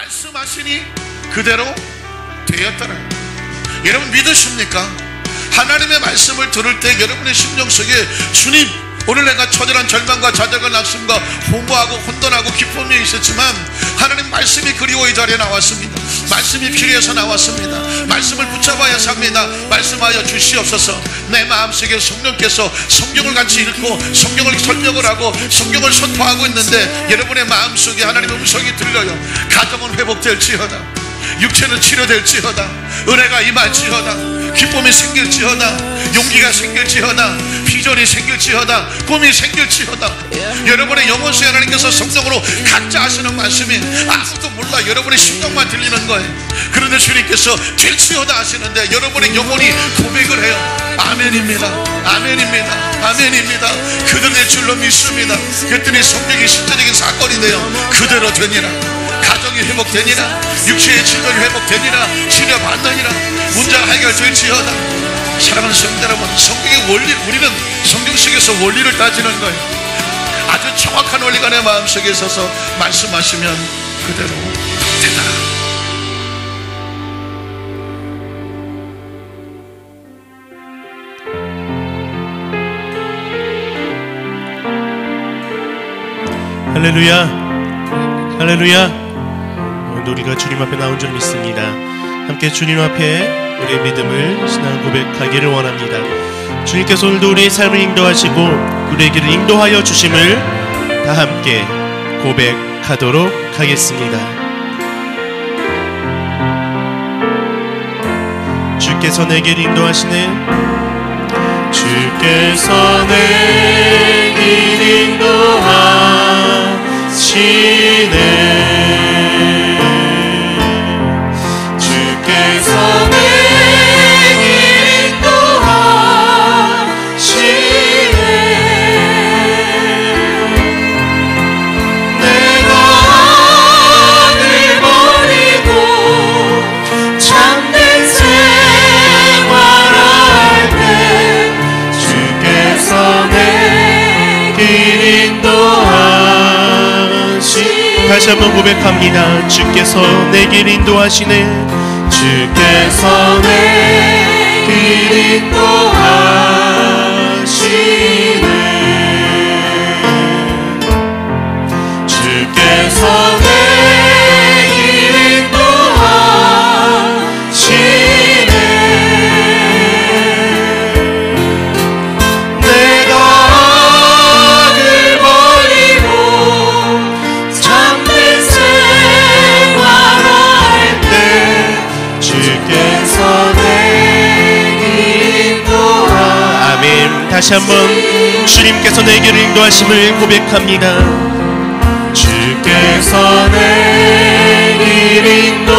말씀하시니 그대로 되었더라. 여러분 믿으십니까? 하나님의 말씀을 들을 때 여러분의 심령 속에 주님, 오늘 내가 처절한 절망과 좌절과 낙심과 공부하고 혼돈하고 기쁨이 있었지만 하나님 말씀이 그리워 이 자리에 나왔습니다. 말씀이 필요해서 나왔습니다. 말씀을 붙잡아야 삽니다. 말씀하여 주시옵소서. 내 마음속에 성령께서 성경을 같이 읽고 성경을 설명을 하고 성경을 선포하고 있는데 여러분의 마음속에 하나님의 음성이 들려요. 가정은 회복될지어다, 육체는 치료될지어다, 은혜가 임할지어다, 기쁨이 생길지어다, 용기가 생길지어다, 비전이 생길지어다, 꿈이 생길지어다. 여러분의 영혼 속에 하나님께서 성령으로 각자 하시는 말씀이 아무도 몰라. 여러분의 심령만 들리는 거예요. 그런데 주님께서 될지어다 하시는데 여러분의 영혼이 고백을 해요. 아멘입니다, 아멘입니다, 아멘입니다. 그대로 될 줄로 믿습니다. 그랬더니 성경이 실제적인 사건이 돼요. 그대로 되니라. 가정이 회복되니라, 육체의 질병이 회복되니라, 치료받느니라, 문제가 해결될지어다. 사랑하는 성도 여러분, 성경의 원리, 우리는 성경 속에서 원리를 따지는 거예요. 아주 정확한 원리가 내 마음속에 있어서 말씀하시면 그대로 되다. 할렐루야, 할렐루야. 오늘 우리가 주님 앞에 나온 줄 믿습니다. 함께 주님 앞에 우리의 믿음을 신앙 고백하기를 원합니다. 주님께서 오늘도 우리의 삶을 인도하시고 우리에게를 인도하여 주심을 다 함께 고백하도록 하겠습니다. 주께서 내게를 인도하시네, 주께서 내게를 인도하시네, 주께서 내게를 인도하시네. 내가 악을 버리고 참된 생활할 때 주께서 내게를 인도하시네. 다시 한번 고백합니다. 주께서 내게를 인도하시네, 주께서 내게를 인도하시네, 주께서 내게를 인도하시네. 내가 악을 버리고 참된 생활할 때 주께서 내게를 인도하. 아멘. 다시 한번 주님께서 내게를 인도하심을 고백합니다. 주께서 내게를 인도하시네,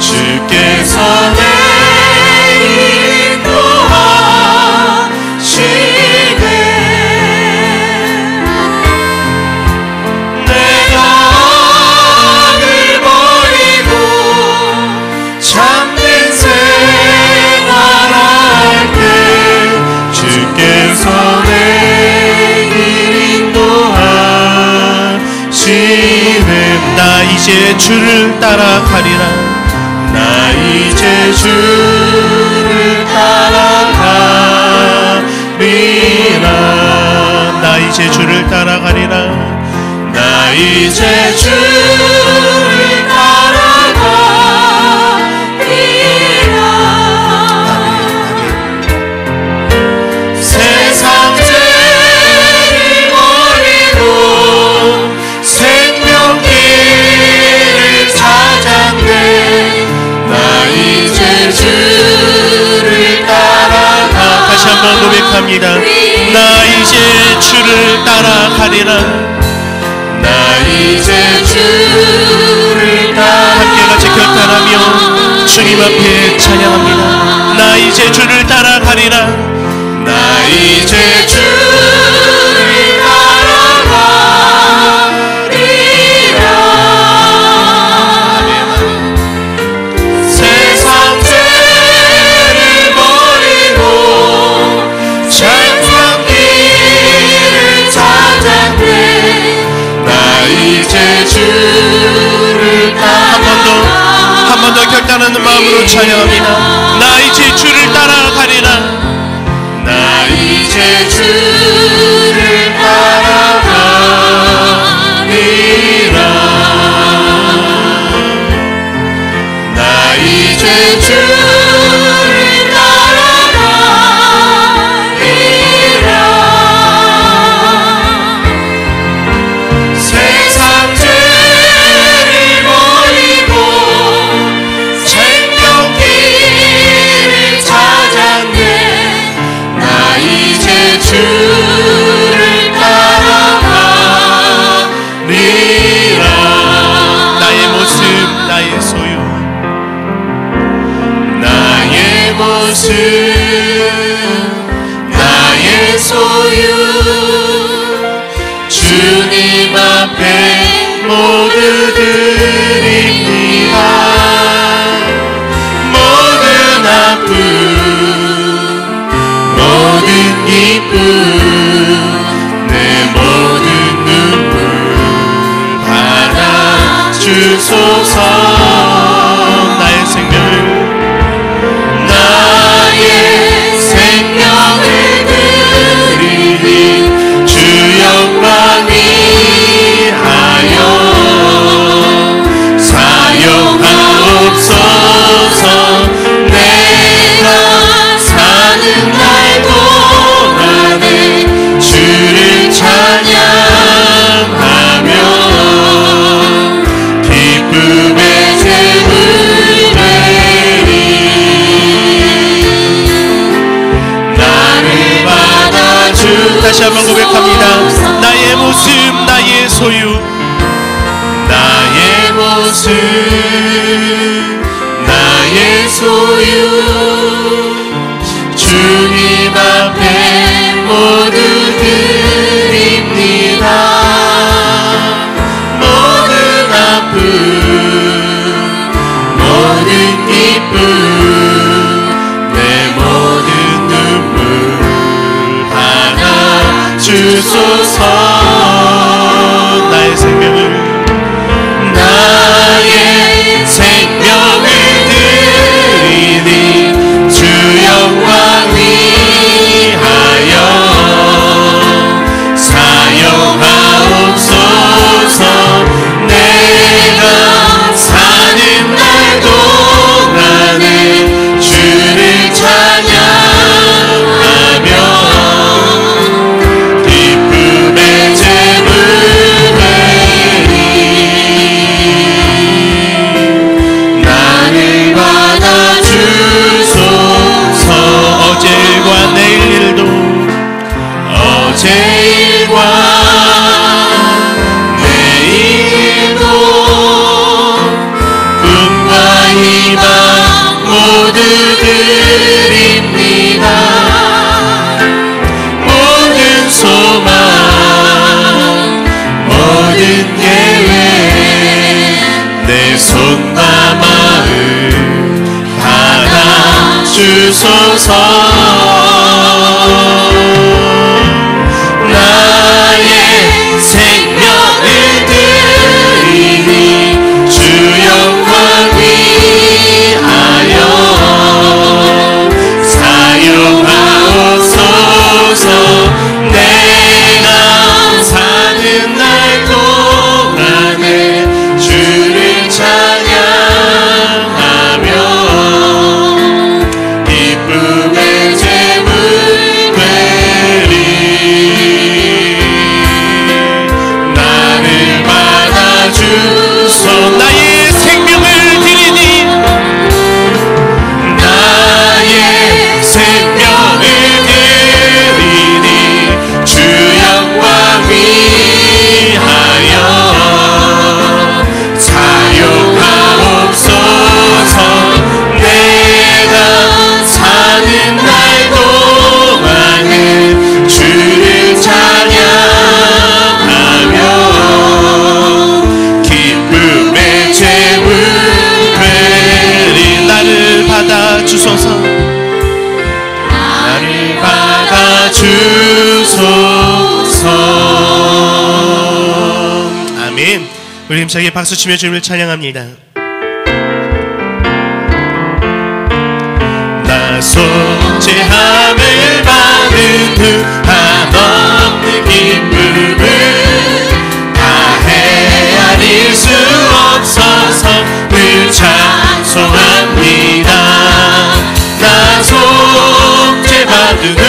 주께서 내게를 인도하시네. 내가 악을 버리고 참된 생활할 때 주께서 내게를 인도하시네. 나 이제 주를 따라가리라, 나 이제 주를 따라가리라, 나 이제 주를 따라가리라, 나 이제 주를 따라가리라. 세상 죄를 버리고 생명길을 찾았네, 나 이제 주를 따라가. 다시 한번 고백합니다. 나 이제 주를 따라가리라, 나 이제 주를 따라. 함께 같이 결단하며 주님 앞에 찬양합니다. 나 이제 주를 따라가리라, 나 이제 주를 따라가리라. 세상 죄를 버리고 생명길을 원하는 마음으로 찬양합니다. 나 이제 주를 따라가리라. 나 이제 주를 따라가리라. 나 이제 주를 따라가리라. 세상 죄를 버리고 생명길을 찾았네. 나 이제 주를 따라가리라. 나의 모습 나의 소유, 나의 모습 나의 소유, 주님 앞에 모두 드립니다. 모든 아픔 모든 기쁨 내 모든 눈물 받아주소서. 나의 생명을 드리니 주 영광 위하여 사용하옵소서. 내가 사는 날 동안에 주를 찬양하며 기쁨의 제물 드리니 나를 받아주. 다시 한번 고백합니다. 나의 모습 나의 소유, 나의 모습 나의 소유, 주님 앞에 모두 드립니다. 모든 아픔 모든 기쁨 내 모든 눈물 받아주소서. 나의 생명을 드리니 주 영광 위하여 사용하옵소서. 내가 사는 날 동안에 주를 찬양하며 기쁨의 제물 드리니 나를 받아주소서. 어제일과 내일도 어제일과 내일도 꿈과 희망 모두 드립니다. 모든 소망 모든 계획 내 손과 마음 받아주소서. 나의 생명을 드리니 주 영광 위하여 사용하옵소서. 내가 사는 날 동안에 주를 찬양하며 기쁨의 제물 되리. 나를 받아주소. 나의 생명을 드리니 나의 생명을 드리니 주 영광 위하여 사용하옵소서. 내가 사는 날 동안에 주를 찬양하며 기쁨의 제물 되리. 나를 받아주소서. 나를 받아주소서. 아멘. 우리 힘차게 박수치며 주님을 찬양합니다. 속죄함을 받은 후 한없는 기쁨을 다 헤아릴 수 없어서 늘 찬송합니다. 나 속죄받은 후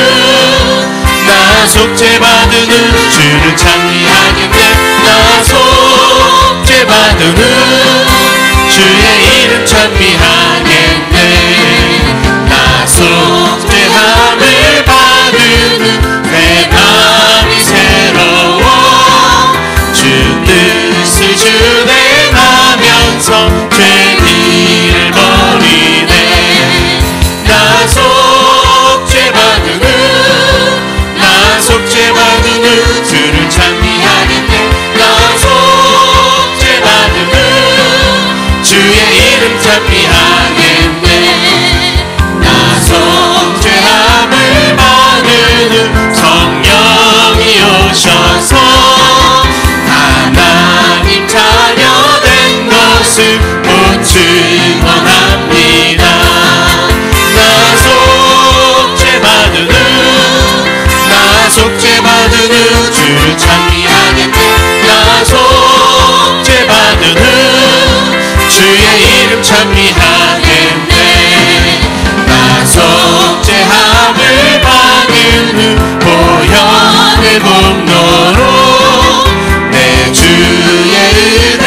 나 속죄받은 후 주를 찬미하겠네. 나 속죄받은 후 주의 이름 찬미하겠네. 나 속죄함을 받은 후 내 맘이 새로워 주 뜻을 준행하면서 죄를 버리네. 나 속죄받은 후 나 속죄받은 후 주를 찬미하겠네. 나 속죄받은 후 주의 이름 찬미하겠네. 나 속죄함을 받은 후 성령이 오셔서 하나님 자녀 된 것을 못 증언합니다. 나 속죄받은 후 나 속죄받은 후 주를 찬미하겠네. 나 속죄받은 후 주의 이름 찬미하겠네. 나 속죄함을 받은 후 보혈의 공로로 내 주의 은혜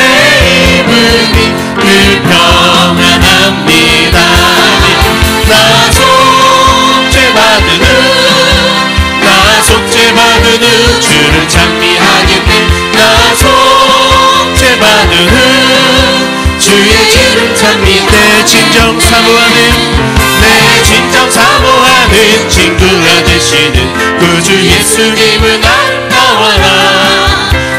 입으니 늘 평안합니다. 나 속죄받은 후 나 속죄받은 후 주를 찬미하겠네. 나 속죄받은 후 주의 이름 찬미하네. 내 진정 사모하는 친구가 되시는 구주 예수님은 아름다워라.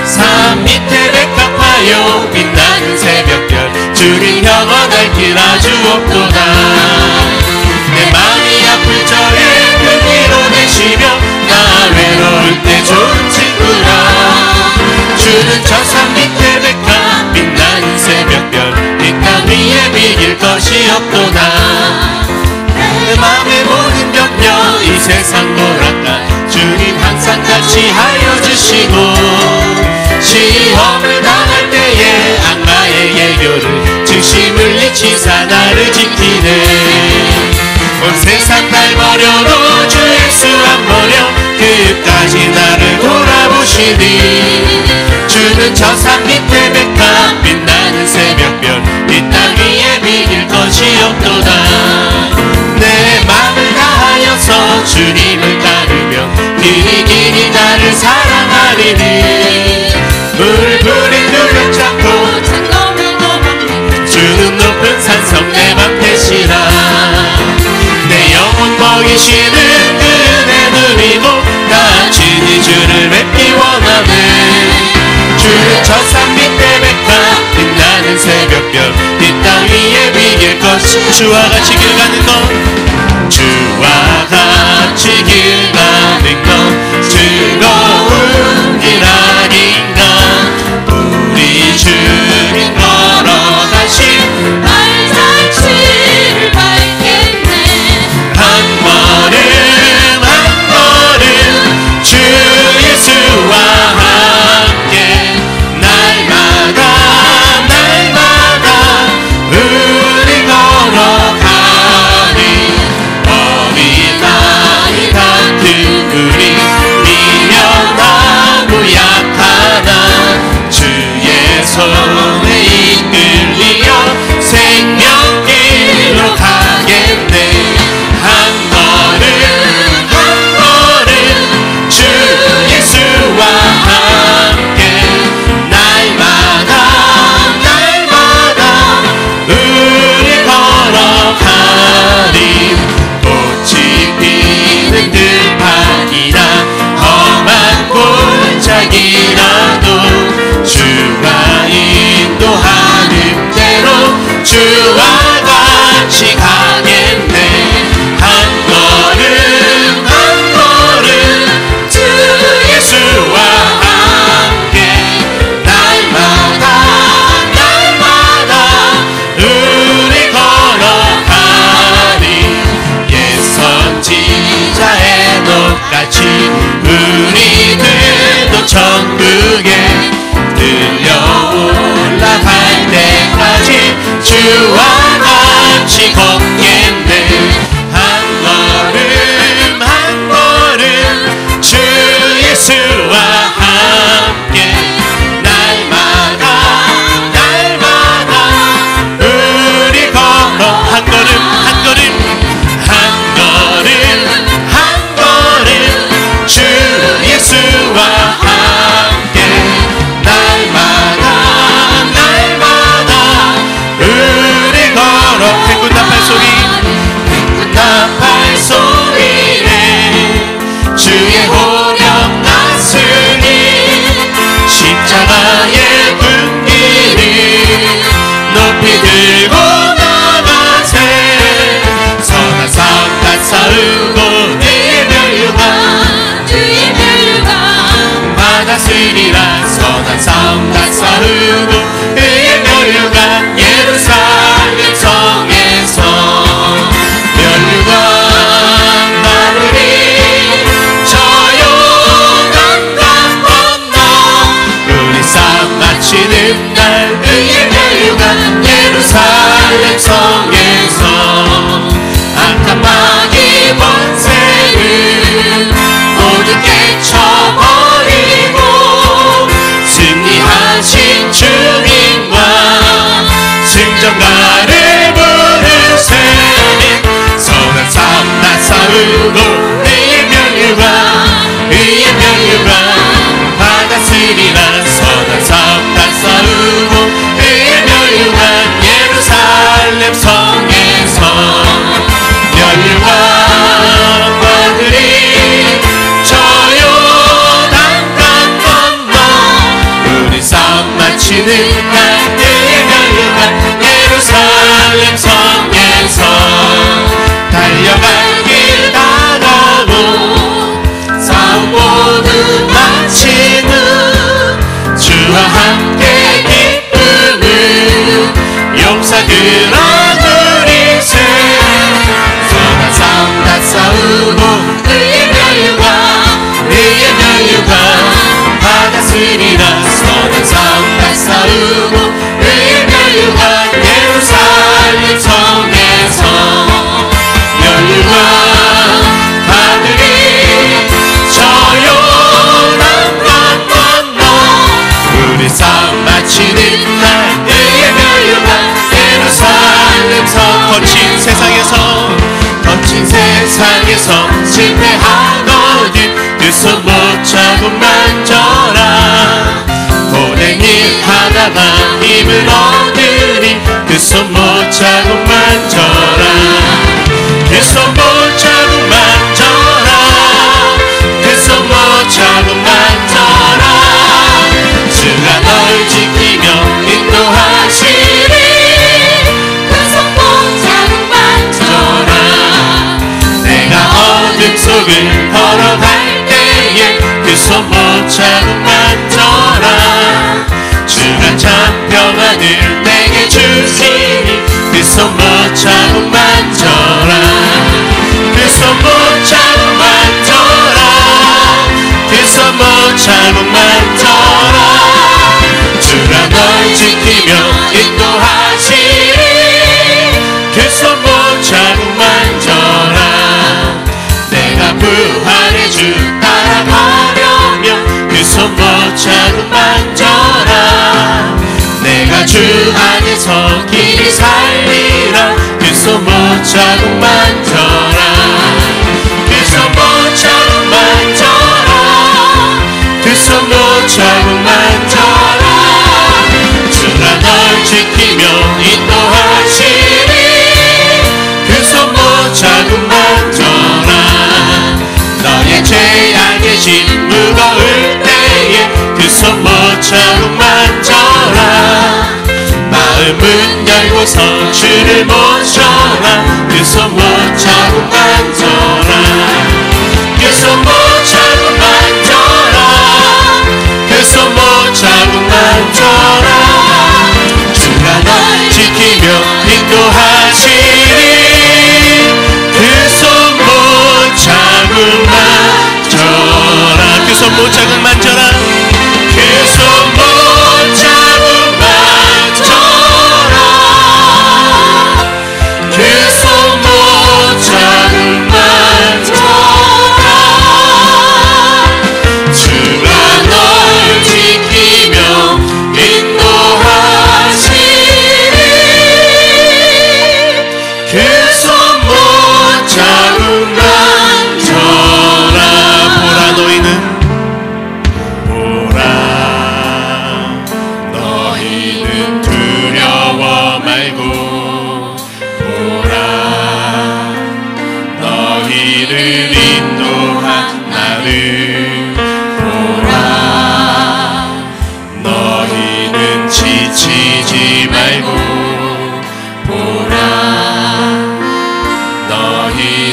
산 밑에 백합하여 빛나는 새벽별 주님 영원할 길 아주 없도다. 내 마음이 아플 적에 그 위로 되시며 나 외로울 때 좋은 친구라. 주는 저 산 밑에 백합 빛나는 새벽별 이 땅 위에 비길 것이 없도다. 내 맘의 모든 병력 이 세상 보라까 주님 항상 같이 하여 주시고 시험을 당할 때에 악마의 예교를 중심을 잃치사 나를 지키네. 온 세상 날 버려도 주 예수 안 버려 끝까지 나를 돌아보시니. 주는 저 산 밑에 백합 빛나는 새벽별 이 땅 위에 비길 것이 없도다. 내 맘을 다하여서 주님을 따르며 길이 길이 나를 사랑하리니. 물불이 누룩 잡고 주는 높은 산성 내 맘 되시라. 내 영혼 먹이시는 그 은혜 누리고 나중에 주를 뵙기 원하네. 주는 저 산 밑에 백합 빛나는 새벽별 이 땅 위에 비길 것이 주와 같이 길 가는 것 주와 같이 길 가는 것 즐거운 길 아닌가. 우리 주님 걸어가신 발자취를 밟겠네. 한 걸음 한 걸음 주 예수와 함께 날마다 날마다 우리 걸어가니. 어린아이 같은 우리 미련하고 약하나 주의 손에 이끌리어 생명길로 가겠네. 한 걸음 한 걸음 주 예수와 함께 날마다 날마다 우리 걸어가리. 꽃이 피는 들판이나 험한 골짜기라도 주가 인도하는 대로 주와 같이 가겠네. 한 걸음 한 걸음 주 예수와 함께 날마다 날마다 우리 걸어가리. 예수 예수와 같이 걷겠네. 한 걸음 한 걸음 주 예수와 함께 날마다 우리 걸어 한 걸음 한 걸음 주 예수와 함께 날마다 우리 걸어 백군 나팔 소리에 주의 호령 나으니 십자가의 군기를 높이 들고 나가세. 선한 삶 다 싸우고 주의 멸류관 받았으리라. 선한 삶 다 싸우고 주의 멸류관 예루살렘 성에서 멸류관 받으리. 저 요단강 건너 우리 싸움 마치는 날 그의 멸류관 예루살렘 성에서 악한 마귀 권세를 모두 깨쳐버리고 승리하신 주님과 승전가를 부르세. 선한 삶 다 싸우고 의의 멸류관 받았으리라. 선한 삶 다 싸우고 의의 멸류관 예루살렘 성에서 멸류관 받으리. 저 요단강 건너 우리 싸움 마치는 날 그의 멸류관 예루살렘 성에서 달려갈 길 다 가고 싸움 모두 마치는 주와 함께 기쁨을 용사들아 누리세. 선한 삶 다 싸우고 의의 멸류관 받았으리라. 선한 삶 다 싸우고 의의 멸류관 예루살렘 성에서 멸류관 받으리. 저 요단강 건너 우리 싸움 마치는 날 의의 멸류관 예루살렘 성. 거친 세상에서 실패하거든 그 손 못 잡고 만져라. 보낸 일 하다가 힘을 얻으니 그 손 못 잡고 만져라. 그 손 못 잡고 만져라. 그 손 못 잡고 만져라. 주가 널 지키며 인도하시리. 그 손 못 잡고 만져라. 내가 어둠 속을 걸어갈 때에 그 손 못 잡고 만져라. 주가 참 평안을 내게 주시니 그 손 못 잡고 만져라. 그 손 못 잡고 만져라. 그 손 못 잡고 만져라. 주가 널 지키며 인도하시니 그 손 못 잡고 만져라. 내가 부활의 주 따라가려면 그 손 못 잡고 만져라. 내가 주 안에서 길이 살리라. 그 손 못 잡고 만져라. 그 손 못 잡고 만져라. 그 손 못 잡고 만져라. 주가 널 지키며 인도하시니 그 손 못 잡고 만져라. 너의 죄악의 짐 무거울 때에 그 손 못 잡고 만져라. 마음은 열고서 주를 모셔라. 그 손 못 잡고 만져라. 그 손 못 잡고 만져라. 그 손 못 잡고 만져라. 주가 널 지키며 인도하시니 그 손 못 잡고 만져라. 그 손 못 잡고 만져라. 그 손 못 잡고 만져라.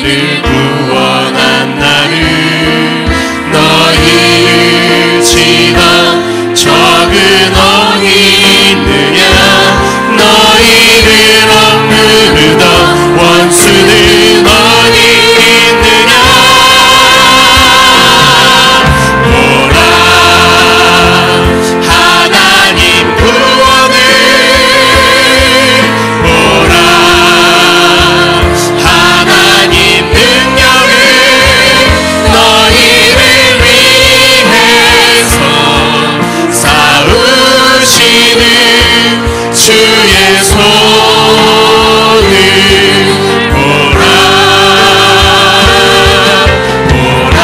나를 구원한 나를 너희를 지나 적은 어디 있느냐 너희를 억누르던 원수는 어디 있느냐 보라 하나님 구원을 보라 하나님 능력을 너희를 위해서 싸우시는 주의 손을 보라 보라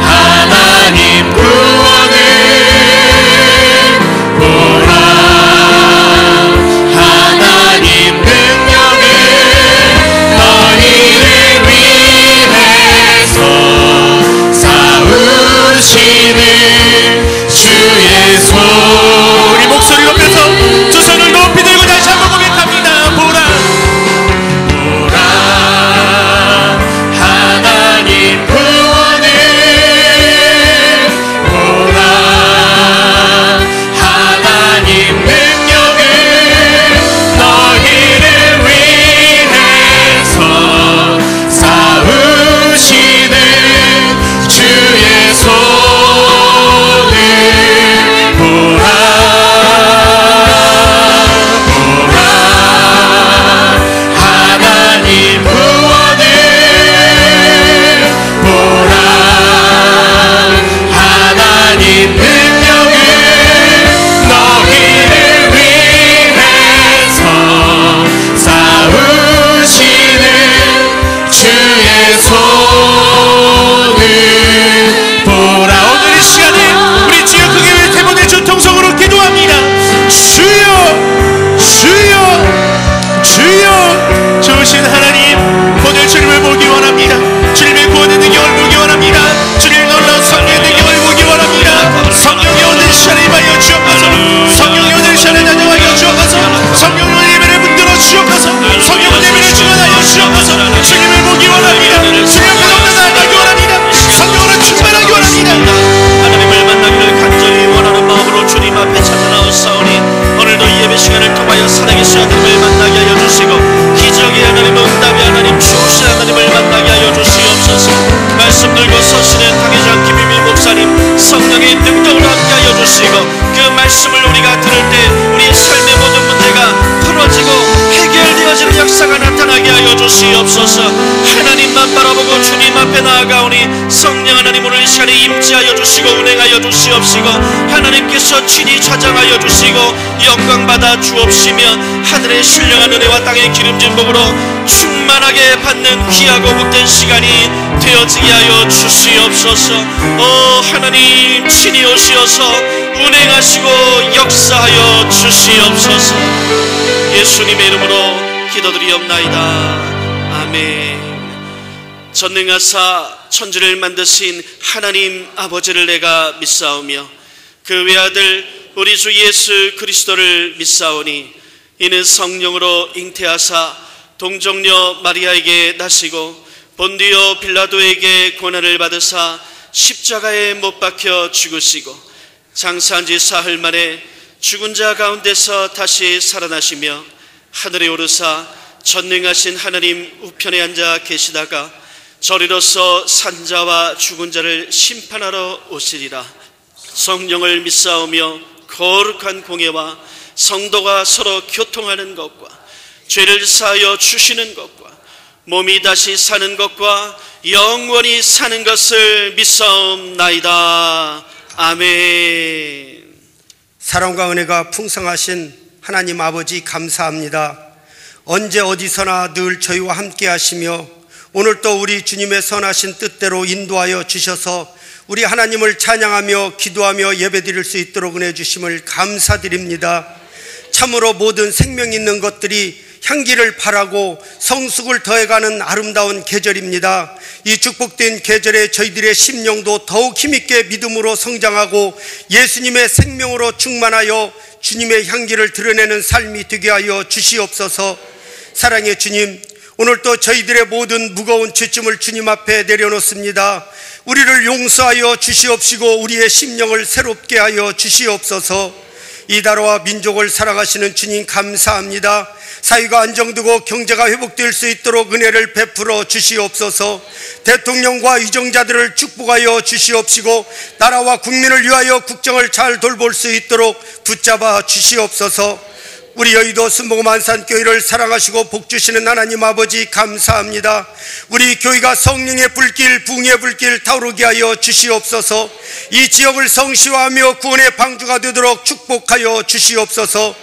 하나님 구원을 보라 하나님 능력을 너희를 위해서 싸우시는 주의 손 우리 목소리 높여서 두 손을 높이 들고 다시 한번 고백합니다. 보라 보라 하나님 구원을 보라 하나님 능력을 너희를 위해서 싸우시는 주의 손을 보라 보라 하나님 구원을 보라 하나님 능력을 너희를 위해서 싸우시는 주의 손을 보라 오늘 이 시간에 우리 주여 크게 외쳐보내 전통성으로 기도합니다. 주여 주여 주여 좋으신 하나님 오늘 주님을 보기 원합니다. 주님의 구원의 능력을 보기 원합니다. 주님의 놀라운 성령의 능력을 보기 원합니다. 성령이 오늘 시간에 임하여 주옵소서. 성령이 오늘 시간에 다녀와여 주옵소서. 성령의 예배를 붙들어 주옵소서. 성령의 예배를 주관하여 주옵소서. 주님을 보기 원합니다. 주님을 나아가기 원합니다. 성령으로 충만하기 원합니다. 하나님을 만나기를 간절히 원하는 마음으로 주님 앞에 찾아 나오사오니 오늘도 이 예배 시간을 통하여 살아계신 하나님을 만나게 하여 주시고 기적의 하나님 응답의 하나님 주신 하나님을 만나게 하여 주시옵소서. 말씀 들고 서시는 강혜장 김유미 목사님 성령의 능력을 함께 하여 주시고 그 말씀을 우리가 들을 때 우리 삶의 모든 문제가 풀어지고 해결되어지는 역사가 나타나게 하여 주시옵소서. 하나님만 바라보고 주님 앞에 나아가오니 성령 하나님 오늘 이 시간에 임재하여 주시고 운행하여 주시옵시고 하나님께서 친히 찾아가여 주시고 영광 받아 주옵시며 하늘의 신령한 은혜와 땅의 기름진 복으로 충만하게 받는 귀하고 복된 시간이 되어지게 하여 주시옵소서. 오 하나님 친히 오시어서 운행하시고 역사하여 주시옵소서. 예수님의 이름으로 기도드리옵나이다. 아멘. 전능하사 천지를 만드신 하나님 아버지를 내가 믿사오며 그 외아들 우리 주 예수 그리스도를 믿사오니 이는 성령으로 잉태하사 동정녀 마리아에게 나시고 본디오 빌라도에게 고난을 받으사 십자가에 못 박혀 죽으시고 장사한 지 사흘 만에 죽은 자 가운데서 다시 살아나시며 하늘에 오르사 전능하신 하나님 우편에 앉아 계시다가 저리로서 산자와 죽은 자를 심판하러 오시리라. 성령을 믿사오며 거룩한 공예와 성도가 서로 교통하는 것과 죄를 사하여 주시는 것과 몸이 다시 사는 것과 영원히 사는 것을 믿사옵나이다. 아멘. 사랑과 은혜가 풍성하신 하나님 아버지 감사합니다. 언제 어디서나 늘 저희와 함께 하시며 오늘 또 우리 주님의 선하신 뜻대로 인도하여 주셔서 우리 하나님을 찬양하며 기도하며 예배드릴 수 있도록 은혜 주심을 감사드립니다. 참으로 모든 생명 있는 것들이 향기를 바라고 성숙을 더해가는 아름다운 계절입니다. 이 축복된 계절에 저희들의 심령도 더욱 힘있게 믿음으로 성장하고 예수님의 생명으로 충만하여 주님의 향기를 드러내는 삶이 되게 하여 주시옵소서. 사랑의 주님, 오늘도 저희들의 모든 무거운 죄짐을 주님 앞에 내려놓습니다. 우리를 용서하여 주시옵시고 우리의 심령을 새롭게 하여 주시옵소서. 이 나라와 민족을 사랑하시는 주님 감사합니다. 사회가 안정되고 경제가 회복될 수 있도록 은혜를 베풀어 주시옵소서. 대통령과 유정자들을 축복하여 주시옵시고 나라와 국민을 위하여 국정을 잘 돌볼 수 있도록 붙잡아 주시옵소서. 우리 여의도 순복음 안산교회를 사랑하시고 복주시는 하나님 아버지 감사합니다. 우리 교회가 성령의 불길, 부흥의 불길 타오르게 하여 주시옵소서. 이 지역을 성시화하며 구원의 방주가 되도록 축복하여 주시옵소서.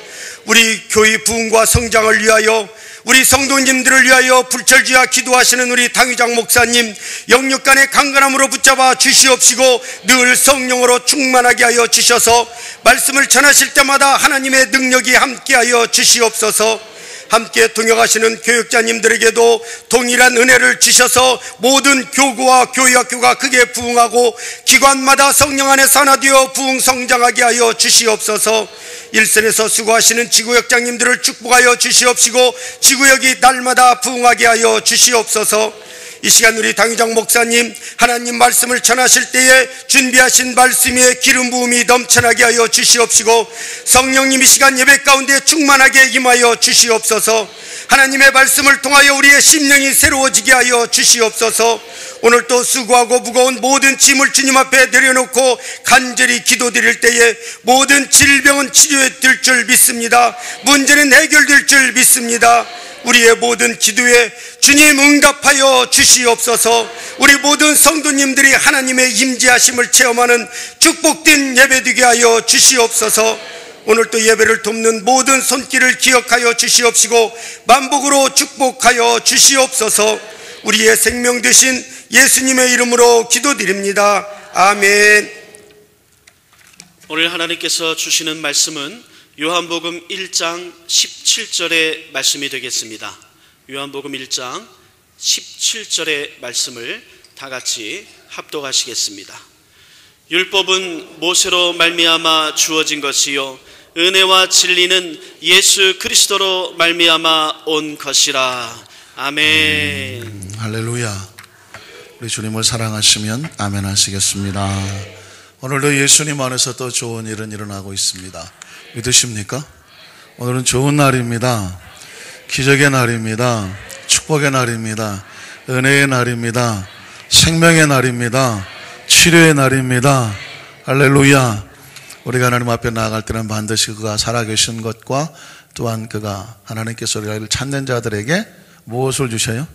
우리 교회 부흥과 성장을 위하여, 우리 성도님들을 위하여 불철주야 기도하시는 우리 당회장 목사님 영육간의 강건함으로 붙잡아 주시옵시고 늘 성령으로 충만하게 하여 주셔서 말씀을 전하실 때마다 하나님의 능력이 함께하여 주시옵소서. 함께 동역하시는 교육자님들에게도 동일한 은혜를 주셔서 모든 교구와 교회학교가 크게 부흥하고 기관마다 성령 안에서 하나 되어 부흥 성장하게 하여 주시옵소서. 일선에서 수고하시는 지구역장님들을 축복하여 주시옵시고 지구역이 날마다 부흥하게 하여 주시옵소서. 이 시간 우리 당회장 목사님 하나님 말씀을 전하실 때에 준비하신 말씀에 기름 부음이 넘쳐나게 하여 주시옵시고 성령님 이 시간 예배 가운데 충만하게 임하여 주시옵소서. 하나님의 말씀을 통하여 우리의 심령이 새로워지게 하여 주시옵소서. 오늘 또 수고하고 무거운 모든 짐을 주님 앞에 내려놓고 간절히 기도드릴 때에 모든 질병은 치료될 줄 믿습니다. 문제는 해결될 줄 믿습니다. 우리의 모든 기도에 주님 응답하여 주시옵소서. 우리 모든 성도님들이 하나님의 임재하심을 체험하는 축복된 예배되게 하여 주시옵소서. 오늘 또 예배를 돕는 모든 손길을 기억하여 주시옵시고 만복으로 축복하여 주시옵소서. 우리의 생명 되신 예수님의 이름으로 기도드립니다. 아멘. 오늘 하나님께서 주시는 말씀은 요한복음 1장 17절의 말씀이 되겠습니다. 요한복음 1장 17절의 말씀을 다 같이 합독하시겠습니다. 율법은 모세로 말미암아 주어진 것이요 은혜와 진리는 예수 그리스도로 말미암아 온 것이라. 아멘. 할렐루야. 우리 주님을 사랑하시면 아멘 하시겠습니다. 오늘도 예수님 안에서 또 좋은 일은 일어나고 있습니다. 믿으십니까? 오늘은 좋은 날입니다. 기적의 날입니다. 축복의 날입니다. 은혜의 날입니다. 생명의 날입니다. 치료의 날입니다. 할렐루야. 우리가 하나님 앞에 나아갈 때는 반드시 그가 살아계신 것과 또한 그가 하나님께서 우리를 찾는 자들에게 무엇을 주셔요?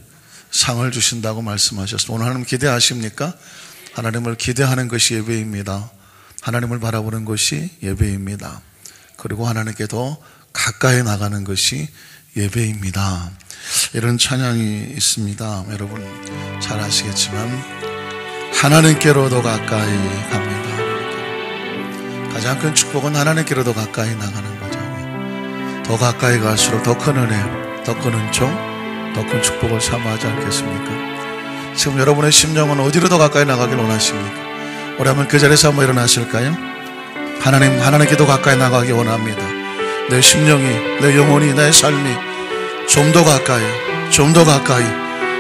상을 주신다고 말씀하셨습니다. 오늘 하나님 기대하십니까? 하나님을 기대하는 것이 예배입니다. 하나님을 바라보는 것이 예배입니다. 그리고 하나님께 더 가까이 나가는 것이 예배입니다. 이런 찬양이 있습니다. 여러분 잘 아시겠지만 하나님께로 더 가까이 갑니다. 가장 큰 축복은 하나님께로 더 가까이 나가는 거죠. 더 가까이 갈수록 더 큰 은혜, 더 큰 은총, 더 큰 축복을 사모하지 않겠습니까? 지금 여러분의 심령은 어디로 더 가까이 나가길 원하십니까? 우리 한번 그 자리에서 한번 일어나실까요? 하나님께 더 가까이 나가기 원합니다. 내 심령이, 내 영혼이, 내 삶이 좀 더 가까이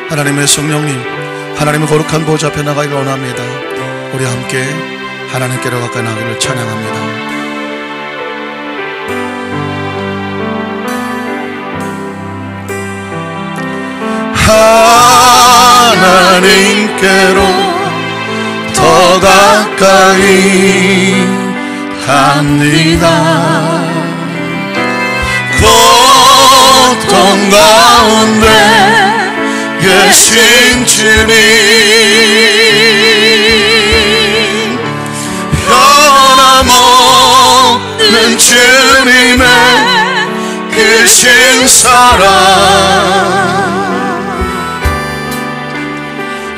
하나님의 성령님, 하나님의 거룩한 보좌 앞에 나가기를 원합니다. 우리 함께 하나님께로 가까이 나가기를 찬양합니다. 하나님께로 더 가까이 갑니다. 고통 가운데 계신 주님, 변함없는 주님의 크신 사랑,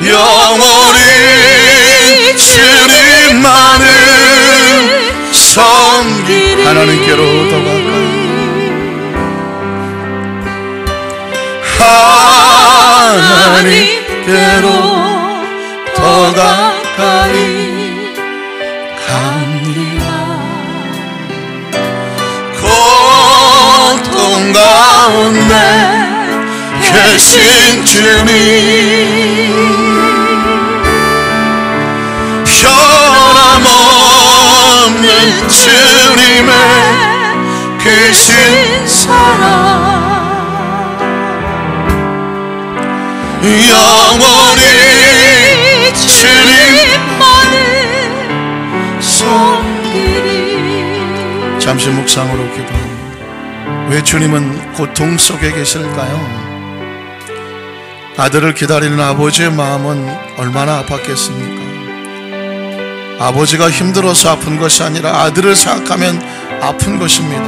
영원히 주님만을 섬기리. 하나님께로 더 가까이, 하나님께로 더 가까이 갑니다. 고통 가운데 계신 주님, 변함없는 주님의 계신 사랑 영원히 주님만을 섬기리. 잠시 묵상으로 기도합니다. 왜 주님은 고통 속에 계실까요? 아들을 기다리는 아버지의 마음은 얼마나 아팠겠습니까? 아버지가 힘들어서 아픈 것이 아니라 아들을 생각하면 아픈 것입니다.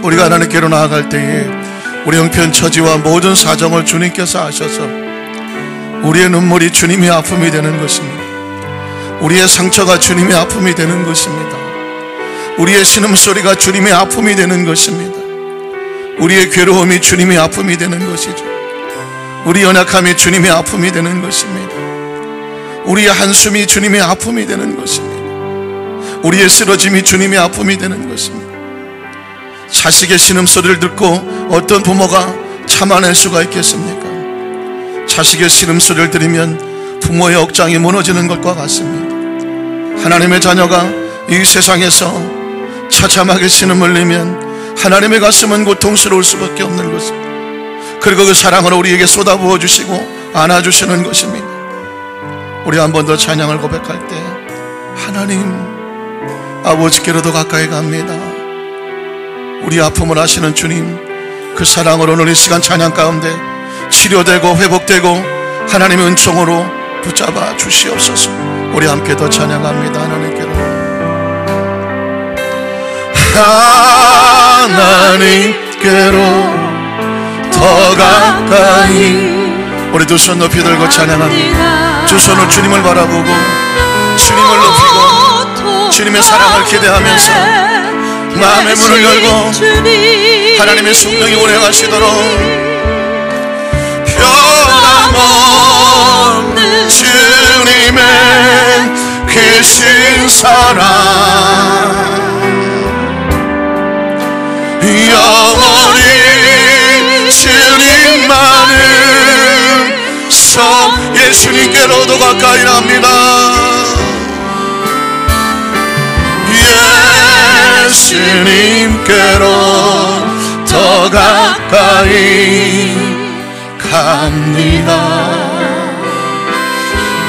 우리가 하나님께로 나아갈 때에 우리 형편 처지와 모든 사정을 주님께서 아셔서 우리의 눈물이 주님의 아픔이 되는 것입니다. 우리의 상처가 주님의 아픔이 되는 것입니다. 우리의 신음소리가 주님의 아픔이 되는 것입니다. 우리의 괴로움이 주님의 아픔이 되는 것이죠. 우리 연약함이 주님의 아픔이 되는 것입니다. 우리의 한숨이 주님의 아픔이 되는 것입니다. 우리의 쓰러짐이 주님의 아픔이 되는 것입니다. 자식의 신음소리를 듣고 어떤 부모가 참아낼 수가 있겠습니까? 자식의 신음소리를 들으면 부모의 억장이 무너지는 것과 같습니다. 하나님의 자녀가 이 세상에서 처참하게 신음을 내면 하나님의 가슴은 고통스러울 수밖에 없는 것입니다. 그리고 그 사랑을 우리에게 쏟아부어 주시고 안아주시는 것입니다. 우리 한 번 더 찬양을 고백할 때 하나님 아버지께로 더 가까이 갑니다. 우리 아픔을 아시는 주님, 그 사랑으로 오늘 이 시간 찬양 가운데 치료되고 회복되고 하나님의 은총으로 붙잡아 주시옵소서. 우리 함께 더 찬양합니다. 하나님께로 더 가까이. 우리 두 손 높이 들고 찬양합니다. 두 손을 주님을 바라보고 주님을 높이고 주님의 사랑을 기대하면서 마음의 문을 열고 하나님의 성령이 운행하시도록 변함없는 주님의 계신 사랑 영원히 주님만을 예수님께로 더 가까이 납니다. 예수님께로 더 가까이 갑니다.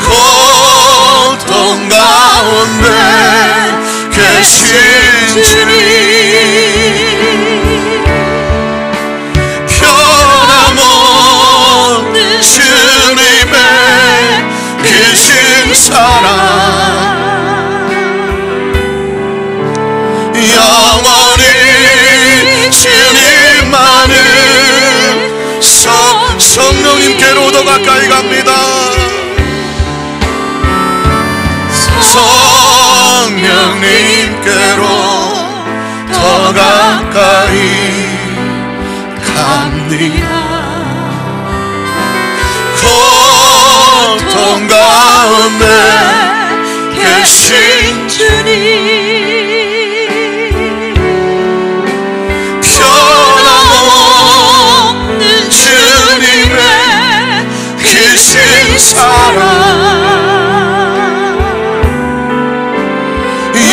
고통 가운데 계신 주님, 변함없는 주님의 계신 사랑 영원히 주님만을 성령님께로 더 가까이 갑니다. 성령님께로 더 가까이 갑니다. 고통 가운데 계신 주님, 변함없는 주님의 계신 사랑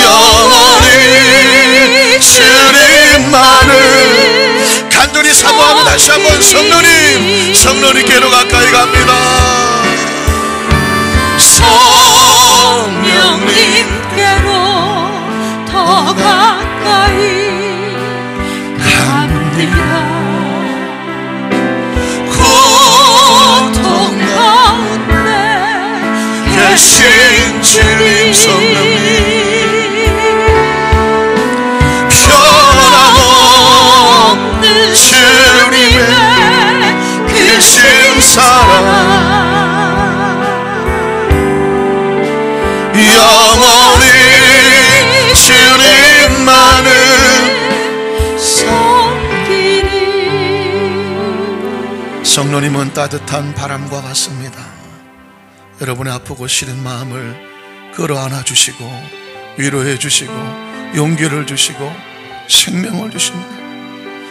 영원히 주님만을 간절히 사모하며 다시 한번 성령님께로 가까이 갑니다. 성령님께로 더 가까이 갑니다. 고통 가운데 계신 주님 성령님, 변함없는 주님의 계신 사랑 영원히 주님만을 섬기리. 성령님은 따뜻한 바람과 같습니다. 여러분의 아프고 시린 마음을 끌어안아 주시고 위로해 주시고 용기를 주시고 생명을 주십니다.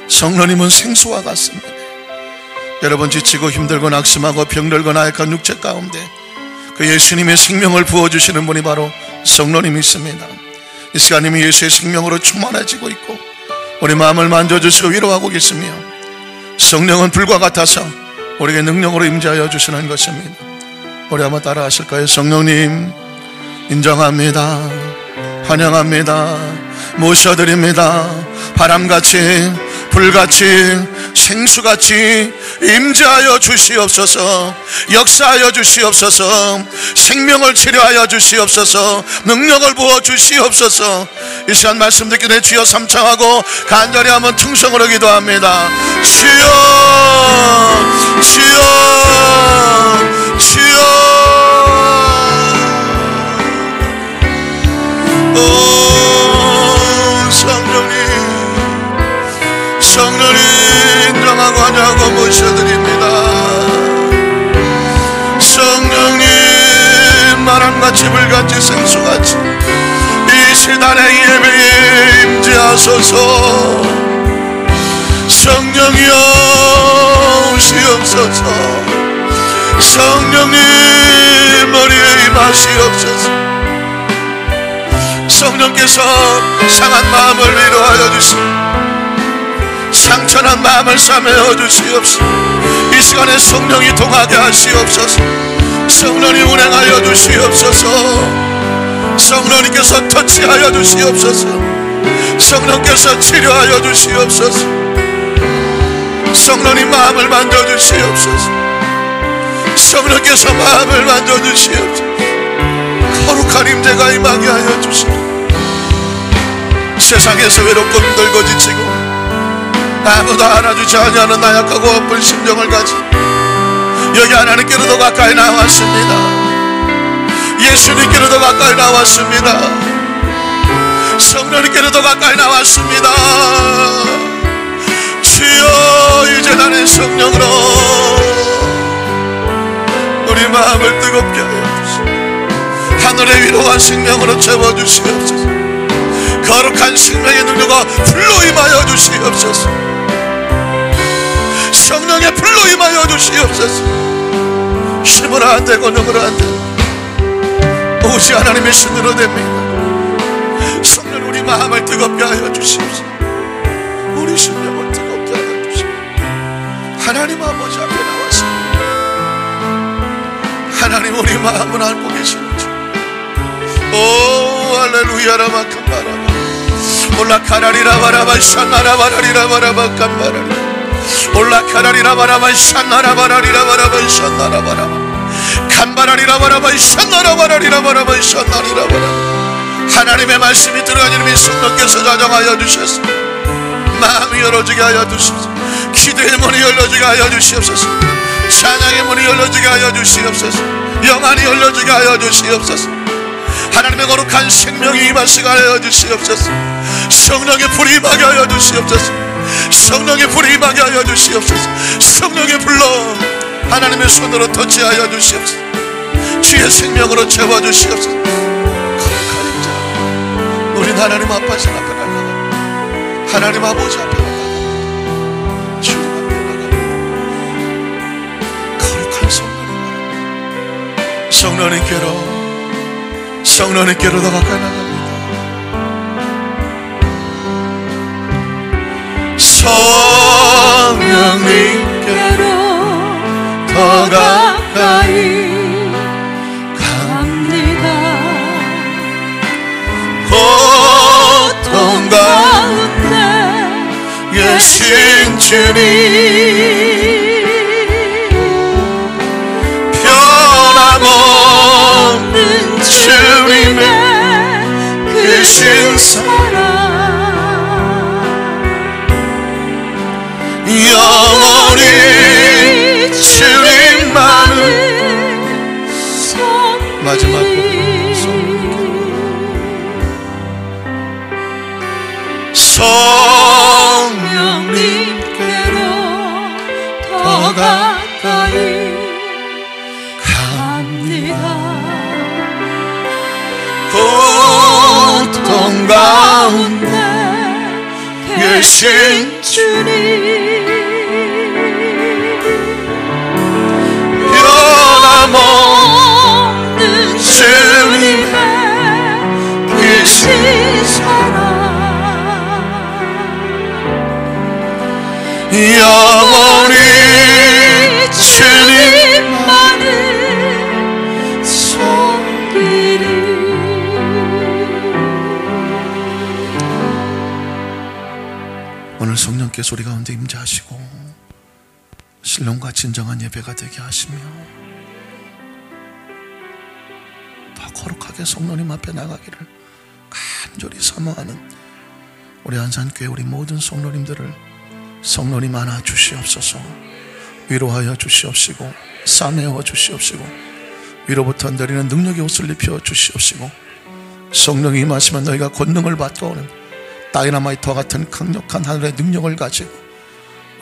성령님은 생수와 같습니다. 여러분 지치고 힘들고 낙심하고 병들고 나약한 육체 가운데 그 예수님의 생명을 부어주시는 분이 바로 성령님 있습니다. 이 시간 이미 예수의 생명으로 충만해지고 있고 우리 마음을 만져주시고 위로하고 계시며 성령은 불과 같아서 우리에게 능력으로 임재하여 주시는 것입니다. 우리 한번 따라 하실까요? 성령님 인정합니다. 환영합니다. 모셔드립니다. 바람같이 불같이 생수같이 임재하여 주시옵소서. 역사하여 주시옵소서. 생명을 치료하여 주시옵소서. 능력을 부어 주시옵소서. 이 시간 말씀 듣기 전에 주여 삼창하고 간절히 한번 통성으로 기도합니다. 주여 주여 주여. 성령님 인정하고 환영하고 모셔드립니다. 성령님 바람같이 불같이 생수같이 이 시단의 예배에 임재하소서. 성령이여 오시옵소서. 성령님 머리에 임하시옵소서. 성령께서 상한 마음을 위로하여 주시옵소서. 상처난 마음을 싸매어 주시옵소서. 이 시간에 성령이 동하게 하시옵소서. 성령이 운행하여 주시옵소서. 성령님께서 터치하여 주시옵소서. 성령께서 치료하여 주시옵소서. 성령님 마음을 만져주시옵소서. 성령께서 마음을 만져주시옵소서. 거룩한 임재가 임하게 하여 주시옵소서. 세상에서 외롭고 힘들고 지치고 아무도 알아주지 않는 나약하고 엎은 심정을 가진 여기 하나님께로 더 가까이 나왔습니다. 예수님께로 더 가까이 나왔습니다. 성령님께로 더 가까이 나왔습니다. 주여 이제 나의 성령으로 우리 마음을 뜨겁게 하여 주시옵소서. 하늘의 위로와 생명으로 채워주시옵소서. 거룩한 생명의 능력과 불로 임하여 주시옵소서. 성령의 불로 임하여 주시옵소서. 힘으로 안 되고 능으로 안 되고 오직 하나님의 신으로 됩니다. 성령 우리 마음을 뜨겁게 하여 주시옵소서. 우리 심령을 뜨겁게 하여 주시옵소서. 하나님 아버지 앞에 나왔습니다. 하나님 우리 마음을 알고 계시는 줄. 오 할렐루야 라마칸바라바 올라카라리라 바라바 샤나라바라리라 바라바 칸바라리 올라카라리라 바라바 샤나라바라리라 바라바 샤나라바라바 칸바라리라 바라바 샤나라바라리라 바라바 샤나리라 바라바. 하나님의 말씀이 들어가는 이름이 성령께서 자정하여 주셨습니다. 마음이 열어지게 하여 주시옵소서. 기도의 문이 열려지게 하여 주시옵소서. 찬양의 문이 열려지게 하여 주시옵소서. 영안이 열려지게 하여 주시옵소서. 하나님의 거룩한 생명이 임하시게 하여 주시옵소서. 성령의 불이 임하게 하여 주시옵소서. 성령의 불이 임하게 하여 주시옵소서. 성령의 불로 하나님의 손으로 터치하여 주시옵소서. 주의 생명으로 채워주시옵소서. 거룩한 임자 우린 하나님 아버지 앞에 나가갑니다. 하나님 아버지 앞에 나가갑니다. 주님 앞에 나가갑니다. 거룩한 성령님 성령님께로 더 가까이 나갑니다. 성령님께로 더 가까이 갑니다. 고통 가운데 계신 주님 변함없는 주님의 크신 사랑 영원히 주님만을 마지막 성령님께로 더 가까이 갑니다. 고통 가운데 계신 주님 영원히 주님만을 섬기리. 오늘 성령께서 우리 가운데 임재하시고 신령과 진정한 예배가 되게 하시며 더 거룩하게 성령님 앞에 나가기를 간절히 사모하는 우리 안산교회 우리 모든 성도님들을 성령님 안아 주시옵소서. 위로하여 주시옵시고 싸매어 주시옵시고 위로부터 내리는 능력의 옷을 입혀 주시옵시고 성령이 임하시면 너희가 권능을 받고 오는 다이너마이트와 같은 강력한 하늘의 능력을 가지고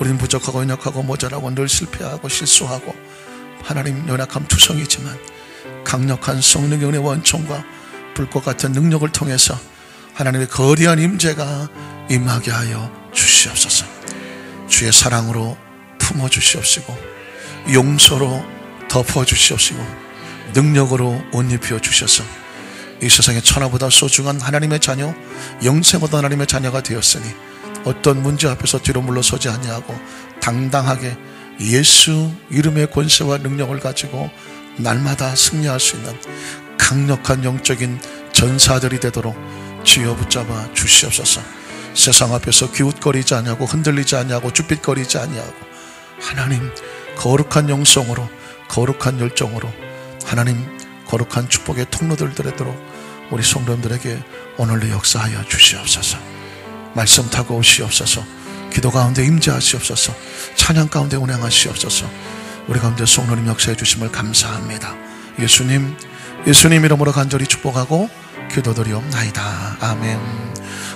우리는 부족하고 연약하고 모자라고 늘 실패하고 실수하고 하나님 연약함 투성이지만 강력한 성령의 은혜 원총과 불꽃 같은 능력을 통해서 하나님의 거대한 임재가 임하게 하여 주시옵소서. 주의 사랑으로 품어주시옵시고 용서로 덮어주시옵시고 능력으로 옷 입혀 주셔서 이 세상에 천하보다 소중한 하나님의 자녀 영생보다 하나님의 자녀가 되었으니 어떤 문제 앞에서 뒤로 물러서지 아니하고 당당하게 예수 이름의 권세와 능력을 가지고 날마다 승리할 수 있는 강력한 영적인 전사들이 되도록 주여 붙잡아 주시옵소서. 세상 앞에서 기웃거리지 아니하고 흔들리지 아니하고 쭈삣거리지 아니하고 하나님 거룩한 영성으로 거룩한 열정으로 하나님 거룩한 축복의 통로들 되도록 우리 성도님들에게 오늘도 역사하여 주시옵소서. 말씀 타고 오시옵소서. 기도 가운데 임재하시옵소서. 찬양 가운데 운행하시옵소서. 우리 가운데 성도님 역사해 주심을 감사합니다. 예수님 이름으로 간절히 축복하고 기도드리옵나이다. 아멘.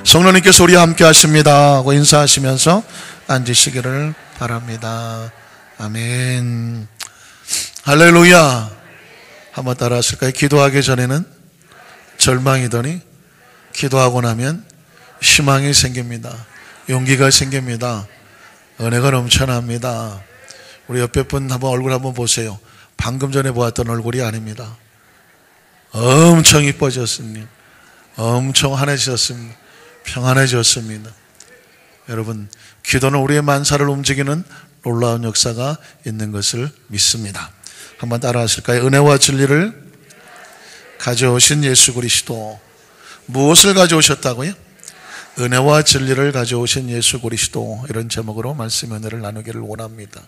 성도님께서 우리와 함께 하십니다 하고 인사하시면서 앉으시기를 바랍니다. 아멘. 할렐루야. 한번 따라 하실까요? 기도하기 전에는 절망이더니 기도하고 나면 희망이 생깁니다. 용기가 생깁니다. 은혜가 넘쳐납니다. 우리 옆에 분 한번 얼굴 한번 보세요. 방금 전에 보았던 얼굴이 아닙니다. 엄청 이뻐졌습니다. 엄청 환해지셨습니다. 평안해졌습니다. 여러분, 기도는 우리의 만사를 움직이는 놀라운 역사가 있는 것을 믿습니다. 한번 따라 하실까요? 은혜와 진리를 가져오신 예수 그리스도. 무엇을 가져오셨다고요? 은혜와 진리를 가져오신 예수 그리스도. 이런 제목으로 말씀 은혜를 나누기를 원합니다.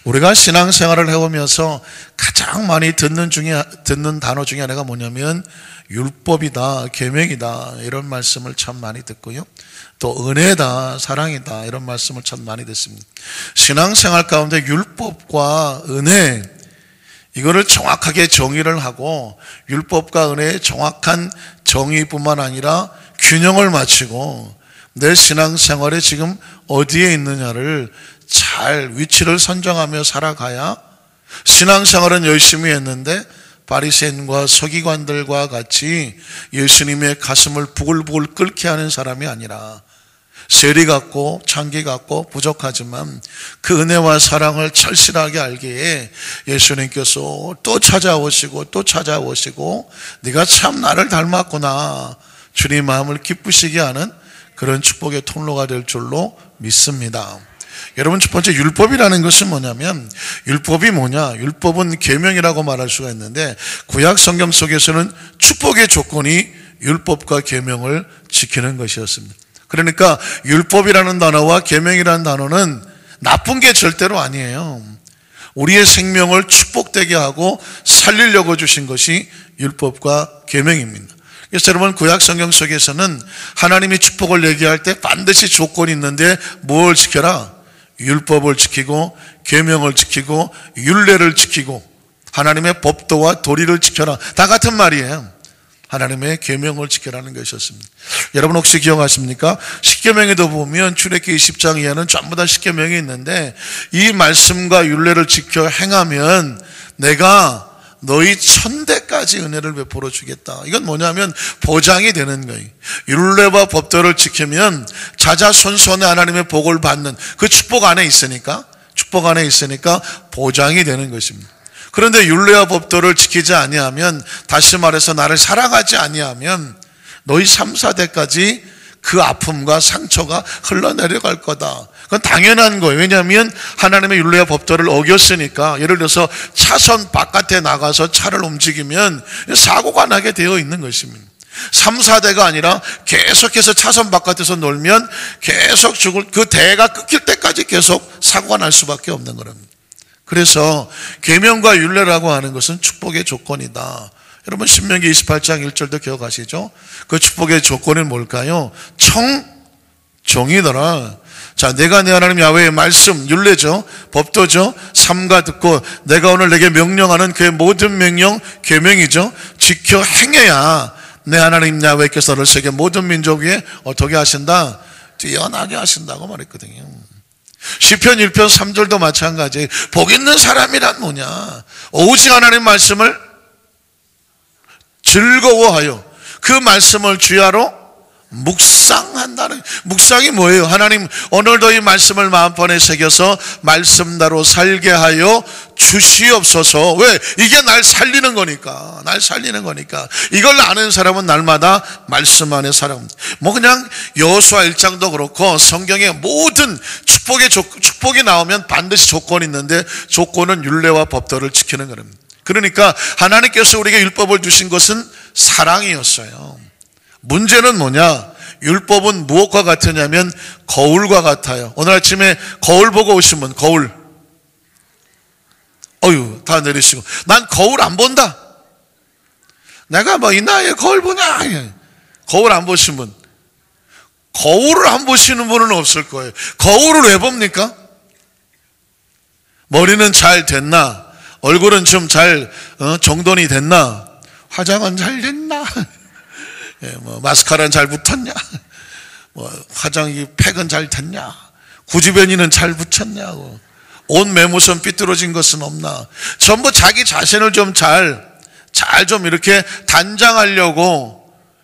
우리가 신앙생활을 해오면서 가장 많이 듣는 단어 중에 하나가 뭐냐면 율법이다, 계명이다 이런 말씀을 참 많이 듣고요. 또 은혜다, 사랑이다 이런 말씀을 참 많이 듣습니다. 신앙생활 가운데 율법과 은혜 이거를 정확하게 정의를 하고 율법과 은혜의 정확한 정의뿐만 아니라 균형을 맞추고 내 신앙생활에 지금 어디에 있느냐를 잘 위치를 선정하며 살아가야 신앙생활은 열심히 했는데 바리새인과 서기관들과 같이 예수님의 가슴을 부글부글 끓게 하는 사람이 아니라 세리 같고 창기 같고 부족하지만 그 은혜와 사랑을 절실하게 알기에 예수님께서 또 찾아오시고 또 찾아오시고 네가 참 나를 닮았구나 주님 마음을 기쁘시게 하는 그런 축복의 통로가 될 줄로 믿습니다. 여러분, 첫 번째 율법이라는 것은 뭐냐면 율법이 뭐냐? 율법은 계명이라고 말할 수가 있는데 구약 성경 속에서는 축복의 조건이 율법과 계명을 지키는 것이었습니다. 그러니까 율법이라는 단어와 계명이라는 단어는 나쁜 게 절대로 아니에요. 우리의 생명을 축복되게 하고 살리려고 주신 것이 율법과 계명입니다. 그래서 여러분, 구약 성경 속에서는 하나님이 축복을 얘기할 때 반드시 조건이 있는데 뭘 지켜라? 율법을 지키고 계명을 지키고 율례를 지키고 하나님의 법도와 도리를 지켜라. 다 같은 말이에요. 하나님의 계명을 지켜라는 것이었습니다. 여러분 혹시 기억하십니까? 십계명에도 보면 출애굽기 20장 이하는 전부 다 십계명이 있는데 이 말씀과 율례를 지켜 행하면 내가 너희 1000대까지 은혜를 베풀어 주겠다. 이건 뭐냐면 보장이 되는 거예요. 율례와 법도를 지키면 자자손손에 하나님의 복을 받는 그 축복 안에 있으니까 보장이 되는 것입니다. 그런데 율례와 법도를 지키지 아니하면, 다시 말해서 나를 사랑하지 아니하면 너희 3, 4대까지 그 아픔과 상처가 흘러내려갈 거다. 그건 당연한 거예요. 왜냐하면 하나님의 율례와 법도를 어겼으니까. 예를 들어서 차선 바깥에 나가서 차를 움직이면 사고가 나게 되어 있는 것입니다. 3, 4대가 아니라 계속해서 차선 바깥에서 놀면 계속 그 대가 끊길 때까지 계속 사고가 날 수밖에 없는 겁니다. 그래서 계명과 율례라고 하는 것은 축복의 조건이다. 여러분 신명기 28장 1절도 기억하시죠? 그 축복의 조건은 뭘까요? 정의더라. 자, 내가 내 하나님 야훼의 말씀, 율례죠, 법도죠, 삼가 듣고 내가 오늘 내게 명령하는 그의 모든 명령, 계명이죠, 지켜 행해야 내 하나님 야훼께서 너를 세계 모든 민족 위에 어떻게 하신다? 뛰어나게 하신다고 말했거든요. 시편 1편 3절도 마찬가지. 복 있는 사람이란 뭐냐? 오직 하나님 말씀을 즐거워하여 그 말씀을 주야로 묵상한다는. 묵상이 뭐예요? 하나님 오늘도 이 말씀을 마음판에 새겨서 말씀대로 살게 하여 주시옵소서. 왜? 이게 날 살리는 거니까. 날 살리는 거니까. 이걸 아는 사람은 날마다 말씀 안에 살아. 뭐 그냥 여호수아 1장도 그렇고 성경의 모든 축복이 나오면 반드시 조건이 있는데 조건은 율례와 법도를 지키는 겁니다. 그러니까 하나님께서 우리에게 율법을 주신 것은 사랑이었어요. 문제는 뭐냐? 율법은 무엇과 같으냐면 거울과 같아요. 오늘 아침에 거울 보고 오신 분, 거울. 어휴, 다 내리시고. 난 거울 안 본다. 내가 뭐 이 나이에 거울 보냐? 거울 안 보신 분. 거울을 안 보시는 분은 없을 거예요. 거울을 왜 봅니까? 머리는 잘 됐나? 얼굴은 좀 잘 정돈이 됐나? 화장은 잘 됐나? 뭐 마스카라는 잘 붙었냐? 뭐 화장이 팩은 잘 됐냐? 구지변이는 잘 붙였냐고. 옷 매무선 삐뚤어진 것은 없나? 전부 자기 자신을 좀 잘 좀 이렇게 단장하려고.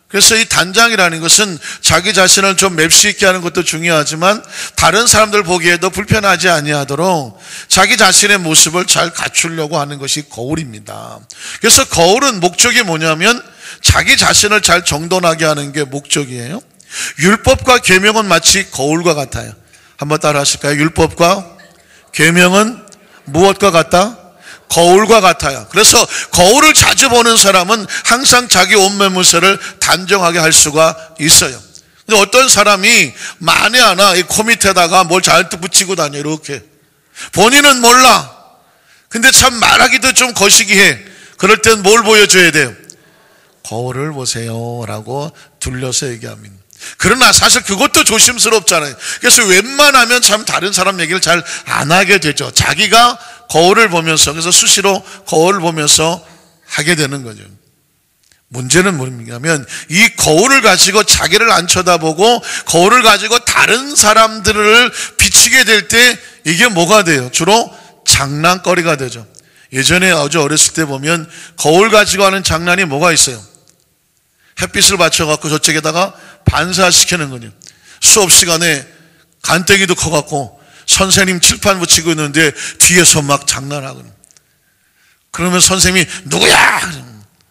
그래서 이 단장이라는 것은 자기 자신을 좀 맵시 있게 하는 것도 중요하지만 다른 사람들 보기에도 불편하지 아니하도록 자기 자신의 모습을 잘 갖추려고 하는 것이 거울입니다. 그래서 거울은 목적이 뭐냐면 자기 자신을 잘 정돈하게 하는 게 목적이에요. 율법과 계명은 마치 거울과 같아요. 한번 따라 하실까요? 율법과 계명은 무엇과 같다? 거울과 같아요. 그래서 거울을 자주 보는 사람은 항상 자기 옷 매무새를 단정하게 할 수가 있어요. 근데 어떤 사람이 만에 하나 이 코 밑에다가 뭘 잘도 붙이고 다녀, 이렇게. 본인은 몰라. 근데 참 말하기도 좀 거시기해. 그럴 땐 뭘 보여줘야 돼요? 거울을 보세요 라고 둘러서 얘기합니다. 그러나 사실 그것도 조심스럽잖아요. 그래서 웬만하면 참 다른 사람 얘기를 잘 안 하게 되죠. 자기가 거울을 보면서, 그래서 수시로 거울을 보면서 하게 되는 거죠. 문제는 뭐냐면 이 거울을 가지고 자기를 안 쳐다보고 거울을 가지고 다른 사람들을 비치게 될 때 이게 뭐가 돼요? 주로 장난거리가 되죠. 예전에 아주 어렸을 때 보면 거울 가지고 하는 장난이 뭐가 있어요? 햇빛을 받쳐갖고 저쪽에다가 반사시키는 거죠. 수업 시간에 간땡이도 커갖고 선생님 칠판 붙이고 있는데 뒤에서 막 장난하고, 그러면 선생님이 누구야?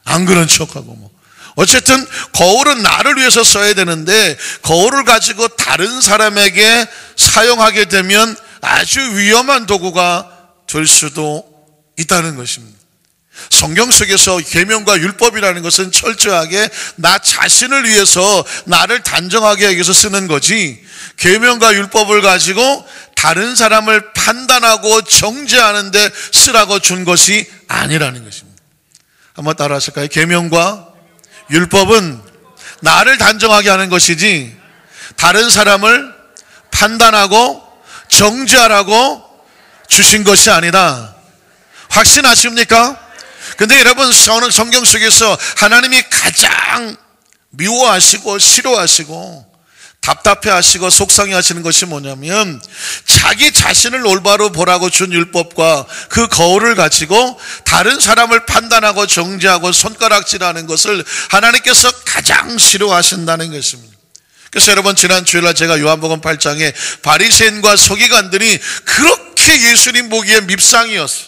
안 그런 척하고 뭐. 어쨌든 거울은 나를 위해서 써야 되는데 거울을 가지고 다른 사람에게 사용하게 되면 아주 위험한 도구가 될 수도 있다는 것입니다. 성경 속에서 계명과 율법이라는 것은 철저하게 나 자신을 위해서 나를 단정하게 하기 위해서 쓰는 거지, 계명과 율법을 가지고 다른 사람을 판단하고 정죄하는 데 쓰라고 준 것이 아니라는 것입니다. 한번 따라 하실까요? 계명과 율법은 나를 단정하게 하는 것이지 다른 사람을 판단하고 정죄하라고 주신 것이 아니다. 확신하십니까? 근데 여러분, 성경 속에서 하나님이 가장 미워하시고 싫어하시고 답답해하시고 속상해하시는 것이 뭐냐면 자기 자신을 올바로 보라고 준 율법과 그 거울을 가지고 다른 사람을 판단하고 정죄하고 손가락질하는 것을 하나님께서 가장 싫어하신다는 것입니다. 그래서 여러분, 지난 주일날 제가 요한복음 8장에 바리새인과 서기관들이 그렇게 예수님 보기에 밉상이었어요.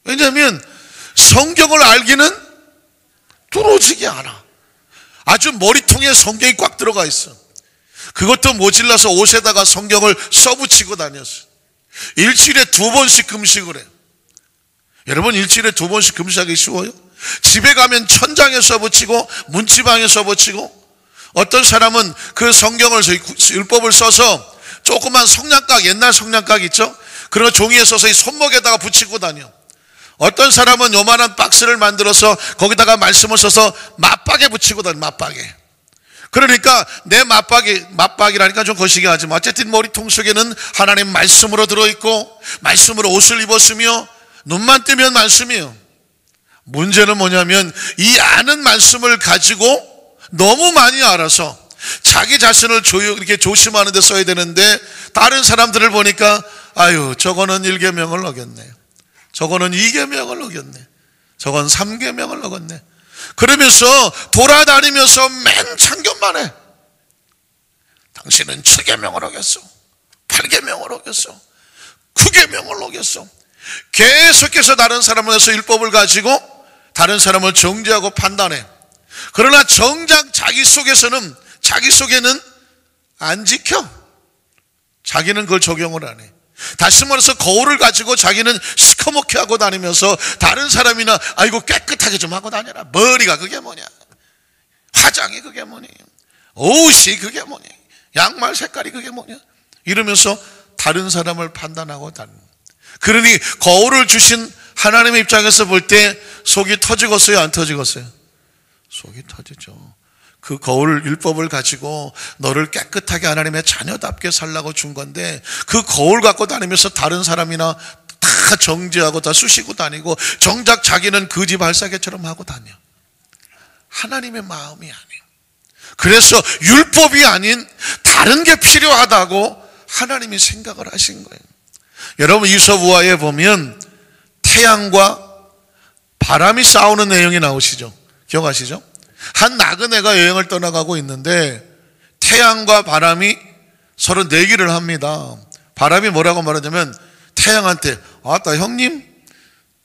왜냐하면 성경을 알기는 뚫어지게 알아. 아주 머리통에 성경이 꽉 들어가 있어. 그것도 모질라서 옷에다가 성경을 써붙이고 다녔어요. 일주일에 2번씩 금식을 해요. 여러분, 일주일에 2번씩 금식하기 쉬워요? 집에 가면 천장에 써붙이고 문지방에 써붙이고, 어떤 사람은 그 성경을, 율법을 써서 조그만 성냥각, 옛날 성냥각 있죠? 그런 거 종이에 써서 이 손목에다가 붙이고 다녀. 어떤 사람은 요만한 박스를 만들어서 거기다가 말씀을 써서 맞박에 붙이고 다녀. 맞박에. 그러니까 내 맞박이라니까 좀 거시기 하지만 어쨌든 머리통 속에는 하나님 말씀으로 들어있고 말씀으로 옷을 입었으며 눈만 뜨면 말씀이에요. 문제는 뭐냐면 이 아는 말씀을 가지고 너무 많이 알아서 자기 자신을 이렇게 조심하는 데 써야 되는데, 다른 사람들을 보니까 아유, 저거는 1계명을 어겼네, 저거는 2계명을 어겼네, 저건 3계명을 어겼네, 그러면서 돌아다니면서 맨 참견만 해. 당신은 7계명을 어겼어, 8계명을 어겼어, 9계명을 어겼어. 계속해서 다른 사람을 해서 율법을 가지고 다른 사람을 정죄하고 판단해. 그러나 정작 자기 속에는 안 지켜. 자기는 그걸 적용을 안 해. 다시 말해서 거울을 가지고 자기는 시커멓게 하고 다니면서 다른 사람이나 아이고 깨끗하게 좀 하고 다녀라. 머리가 그게 뭐냐, 화장이 그게 뭐냐, 옷이 그게 뭐냐, 양말 색깔이 그게 뭐냐, 이러면서 다른 사람을 판단하고 다니는. 그러니 거울을 주신 하나님의 입장에서 볼 때 속이 터지겠어요, 안 터지겠어요? 속이 터지죠. 그 거울 율법을 가지고 너를 깨끗하게 하나님의 자녀답게 살라고 준 건데, 그 거울 갖고 다니면서 다른 사람이나 다 정죄하고 다 쑤시고 다니고 정작 자기는 거지 발사계처럼 하고 다녀. 하나님의 마음이 아니에요. 그래서 율법이 아닌 다른 게 필요하다고 하나님이 생각을 하신 거예요. 여러분, 이서부화에 보면 태양과 바람이 싸우는 내용이 나오시죠? 기억하시죠? 한 나그네가 여행을 떠나가고 있는데 태양과 바람이 서로 내기를 합니다. 바람이 뭐라고 말하냐면 태양한테, 아따 형님,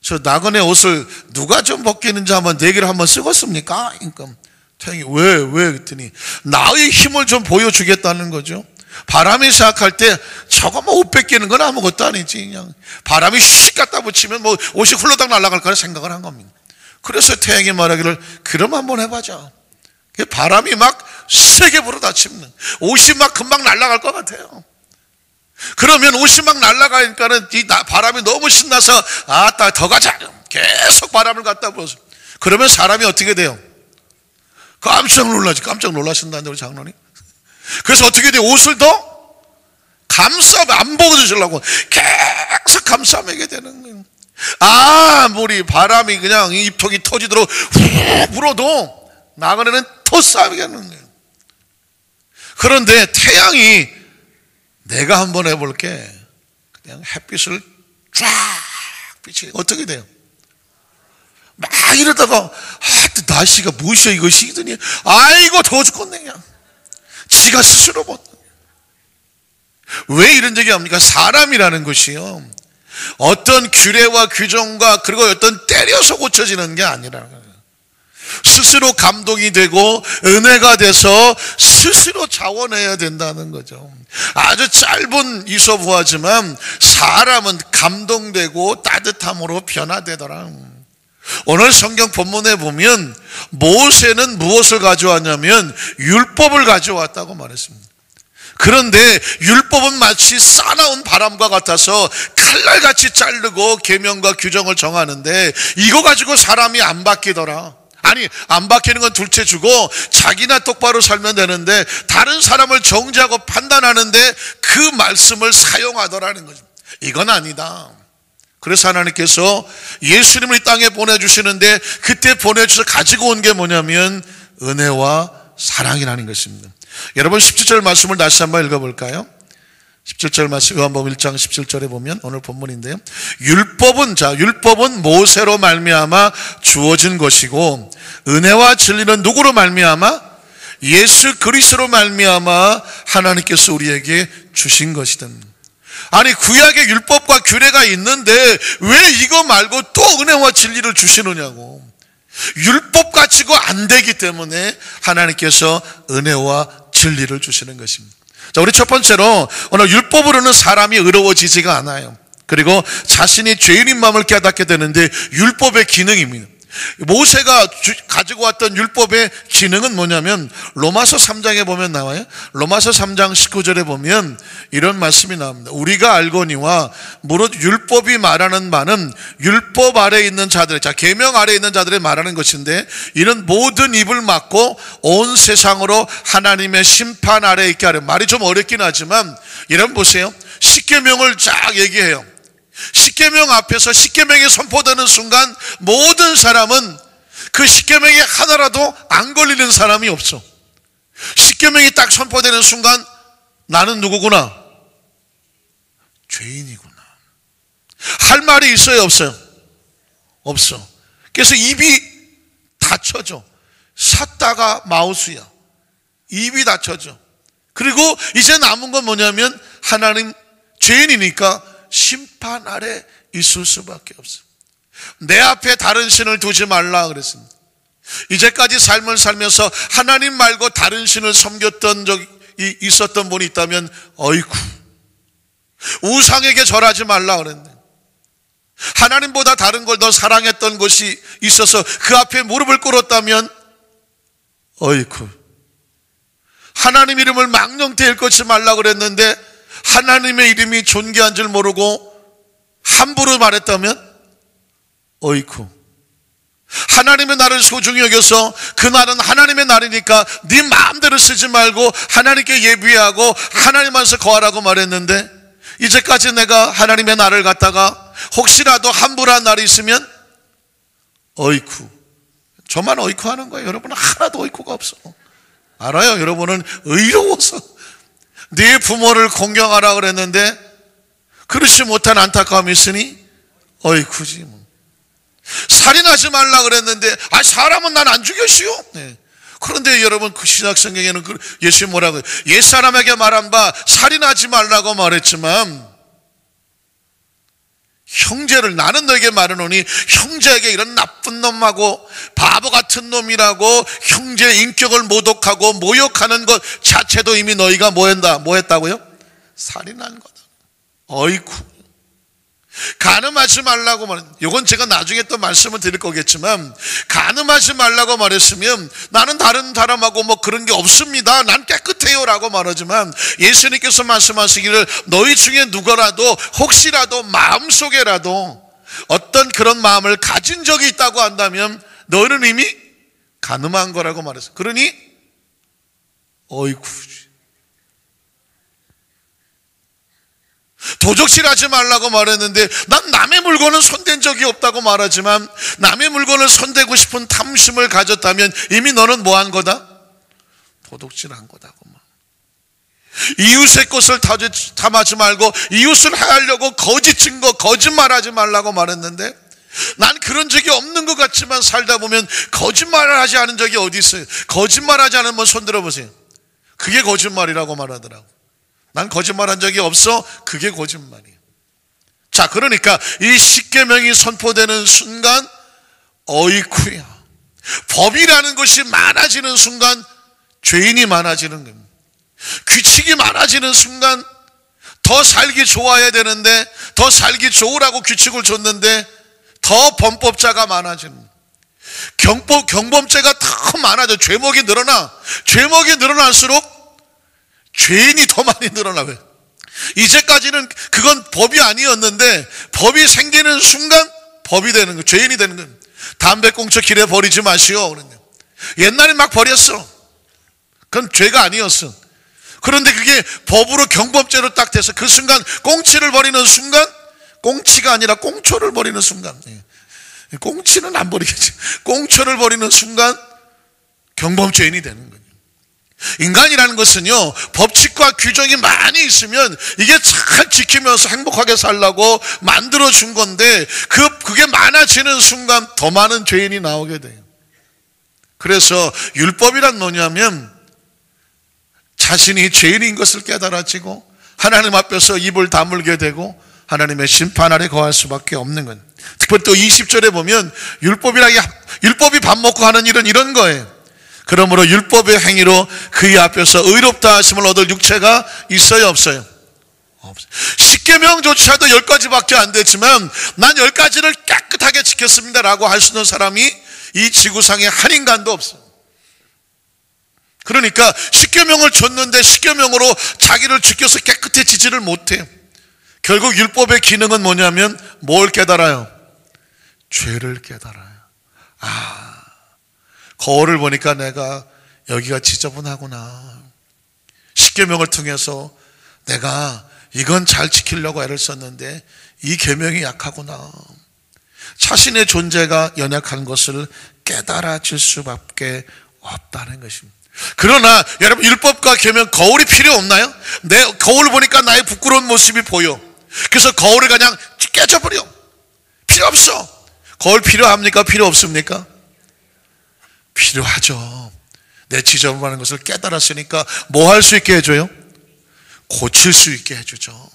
저 나그네 옷을 누가 좀 벗기는지 한번 내기를 한번 쓰겠습니까? 그러니까 태양이 왜 그랬더니 나의 힘을 좀 보여주겠다는 거죠. 바람이 시작할 때 저거 뭐 옷 뺏기는 건 아무것도 아니지, 그냥 바람이 휙 갖다 붙이면 뭐 옷이 훌러덩 날아갈 거라 생각을 한 겁니다. 그래서 태양이 말하기를 그럼 한번 해보자. 바람이 막 세게 불어닥치면 옷이 막 금방 날아갈 것 같아요. 그러면 옷이 막 날아가니까는 이 바람이 너무 신나서 아따 더 가자, 계속 바람을 갖다 불어서, 그러면 사람이 어떻게 돼요? 깜짝 놀라지. 깜짝 놀라신다는데 우리 장로님. 그래서 어떻게 돼요? 옷을 더 안 벗어주시려고 계속 감싸매게 되는 거예요. 아무리 바람이 그냥 입턱이 터지도록 훅 불어도 나그네는 더 싸우겠는 거예요. 그런데 태양이 내가 한번 해볼게, 그냥 햇빛을 쫙 비치게 어떻게 돼요? 막 이러다가 날씨가 무엇이야 이것이 이더니 아이고 더워 죽겠네, 그냥 지가 스스로 못. 왜 이런 적이 없습니까? 사람이라는 것이요, 어떤 규례와 규정과 그리고 어떤 때려서 고쳐지는 게 아니라 스스로 감동이 되고 은혜가 돼서 스스로 자원해야 된다는 거죠. 아주 짧은 이서부화지만 사람은 감동되고 따뜻함으로 변화되더라. 오늘 성경 본문에 보면 모세는 무엇을 가져왔냐면 율법을 가져왔다고 말했습니다. 그런데 율법은 마치 싸나운 바람과 같아서 칼날같이 자르고 계명과 규정을 정하는데 이거 가지고 사람이 안 바뀌더라. 아니, 안 바뀌는 건 둘째 주고 자기나 똑바로 살면 되는데 다른 사람을 정죄하고 판단하는데 그 말씀을 사용하더라는 거죠. 이건 아니다. 그래서 하나님께서 예수님을 이 땅에 보내주시는데 그때 보내주셔서 가지고 온 게 뭐냐면 은혜와 사랑이라는 것입니다. 여러분 17절 말씀을 다시 한번 읽어볼까요? 17절 말씀, 요한복음 1장 17절에 보면 오늘 본문인데요, 율법은 모세로 말미암아 주어진 것이고 은혜와 진리는 누구로 말미암아? 예수 그리스도로 말미암아 하나님께서 우리에게 주신 것이든. 아니, 구약의 율법과 규례가 있는데 왜 이거 말고 또 은혜와 진리를 주시느냐고. 율법 가지고 안 되기 때문에 하나님께서 은혜와 진리를 주시는 것입니다. 자, 우리 첫 번째로 오늘 율법으로는 사람이 의로워지지가 않아요. 그리고 자신이 죄인인 마음을 깨닫게 되는데 율법의 기능입니다. 모세가 가지고 왔던 율법의 기능은 뭐냐면 로마서 3장에 보면 나와요. 로마서 3장 19절에 보면 이런 말씀이 나옵니다. 우리가 알거니와 무릇 율법이 말하는 바는 율법 아래에 있는 자들, 자, 계명 아래에 있는 자들의 말하는 것인데, 이는 모든 입을 막고 온 세상으로 하나님의 심판 아래에 있게 하려. 말이 좀 어렵긴 하지만 여러분 보세요. 십계명을 쫙 얘기해요. 십계명 앞에서 십계명이 선포되는 순간 모든 사람은 그 십계명이 하나라도 안 걸리는 사람이 없어. 십계명이 딱 선포되는 순간 나는 누구구나? 죄인이구나. 할 말이 있어요, 없어요? 없어. 그래서 입이 닫혀져. 삿다가 마우스야. 입이 닫혀져. 그리고 이제 남은 건 뭐냐면 하나님, 죄인이니까 심판 아래 있을 수밖에 없어요. 내 앞에 다른 신을 두지 말라 그랬습니다. 이제까지 삶을 살면서 하나님 말고 다른 신을 섬겼던 적이 있었던 분이 있다면 어이쿠, 우상에게 절하지 말라 그랬네. 하나님보다 다른 걸 더 사랑했던 것이 있어서 그 앞에 무릎을 꿇었다면 어이쿠, 하나님 이름을 망령되이 일컫지 말라 그랬는데 하나님의 이름이 존귀한 줄 모르고 함부로 말했다면 어이쿠, 하나님의 날을 소중히 여겨서 그날은 하나님의 날이니까 네 마음대로 쓰지 말고 하나님께 예비하고 하나님 안에서 거하라고 말했는데 이제까지 내가 하나님의 날을 갖다가 혹시라도 함부로 한 날이 있으면 어이쿠. 저만 어이쿠 하는 거예요. 여러분은 하나도 어이쿠가 없어. 알아요. 여러분은 의로워서 네 부모를 공경하라 그랬는데 그렇지 못한 안타까움이 있으니 어이쿠지 뭐. 살인하지 말라 그랬는데 사람은 난 안 죽였어요. 네. 그런데 여러분 그 신약 성경에는 예수님 뭐라고 해요? 옛사람에게 말한 바 살인하지 말라고 말했지만 형제를, 나는 너에게 말하노니 형제에게 이런 나쁜 놈하고 바보 같은 놈이라고 형제의 인격을 모독하고 모욕하는 것 자체도 이미 너희가 뭐 했다고요? 살인한 거다. 어이쿠. 간음하지 말라고 말했는데, 이건 제가 나중에 또 말씀을 드릴 거겠지만, 간음하지 말라고 말했으면 나는 다른 사람하고 뭐 그런 게 없습니다, 난 깨끗해요 라고 말하지만 예수님께서 말씀하시기를 너희 중에 누구라도 혹시라도 마음속에라도 어떤 그런 마음을 가진 적이 있다고 한다면 너는 이미 간음한 거라고 말했어요. 그러니 어이쿠, 도적질하지 말라고 말했는데 난 남의 물건을 손댄 적이 없다고 말하지만 남의 물건을 손대고 싶은 탐심을 가졌다면 이미 너는 뭐 한 거다? 도둑질한 거다고. 이웃의 것을 탐하지 말고 이웃을 해하려고 거짓 증거, 거짓말하지 말라고 말했는데 난 그런 적이 없는 것 같지만 살다 보면 거짓말을 하지 않은 적이 어디 있어요? 거짓말하지 않으면 손 들어보세요. 그게 거짓말이라고 말하더라고. 난 거짓말한 적이 없어. 그게 거짓말이에요. 자, 그러니까 이 십계명이 선포되는 순간 어이쿠야, 법이라는 것이 많아지는 순간 죄인이 많아지는 겁니다. 규칙이 많아지는 순간 더 살기 좋아야 되는데 더 살기 좋으라고 규칙을 줬는데 더 범법자가 많아지는 거예요. 경범죄가 더 많아져. 죄목이 늘어나. 죄목이 늘어날수록 죄인이 더 많이 늘어나. 왜? 이제까지는 그건 법이 아니었는데 법이 생기는 순간 법이 되는 거예요. 죄인이 되는 거예요. 담배 꽁초 길에 버리지 마시오. 옛날엔 막 버렸어. 그건 죄가 아니었어. 그런데 그게 법으로 경범죄로 딱 돼서 그 순간 꽁치를 버리는 순간, 꽁치가 아니라 꽁초를 버리는 순간, 꽁치는 안 버리겠지, 꽁초를 버리는 순간 경범죄인이 되는 거예요. 인간이라는 것은요, 법칙과 규정이 많이 있으면 이게 잘 지키면서 행복하게 살라고 만들어준 건데 그게 많아지는 순간 더 많은 죄인이 나오게 돼요. 그래서 율법이란 뭐냐면 자신이 죄인인 것을 깨달아지고 하나님 앞에서 입을 다물게 되고 하나님의 심판 아래 거할 수밖에 없는 건. 특별히 또 20절에 보면 율법이 밥 먹고 하는 일은 이런 거예요. 그러므로 율법의 행위로 그의 앞에서 의롭다 하심을 얻을 육체가 있어요, 없어요? 없어요. 십계명조차도 10가지밖에 안 됐지만 난 10가지를 깨끗하게 지켰습니다라고 할 수 있는 사람이 이 지구상에 한 인간도 없어요. 그러니까 십계명을 줬는데 십계명으로 자기를 지켜서 깨끗해지지를 못해요. 결국 율법의 기능은 뭐냐면 뭘 깨달아요? 죄를 깨달아요. 거울을 보니까 내가 여기가 지저분하구나. 십계명을 통해서 내가 이건 잘 지키려고 애를 썼는데 이 계명이 약하구나. 자신의 존재가 연약한 것을 깨달아질 수밖에 없다는 것입니다. 그러나 여러분, 율법과 계명, 거울이 필요 없나요? 내 거울 보니까 나의 부끄러운 모습이 보여. 그래서 거울을 그냥 깨져버려. 필요 없어. 거울 필요합니까? 필요 없습니까? 필요하죠. 내 지저분한 것을 깨달았으니까 뭐 할 수 있게 해줘요? 고칠 수 있게 해주죠.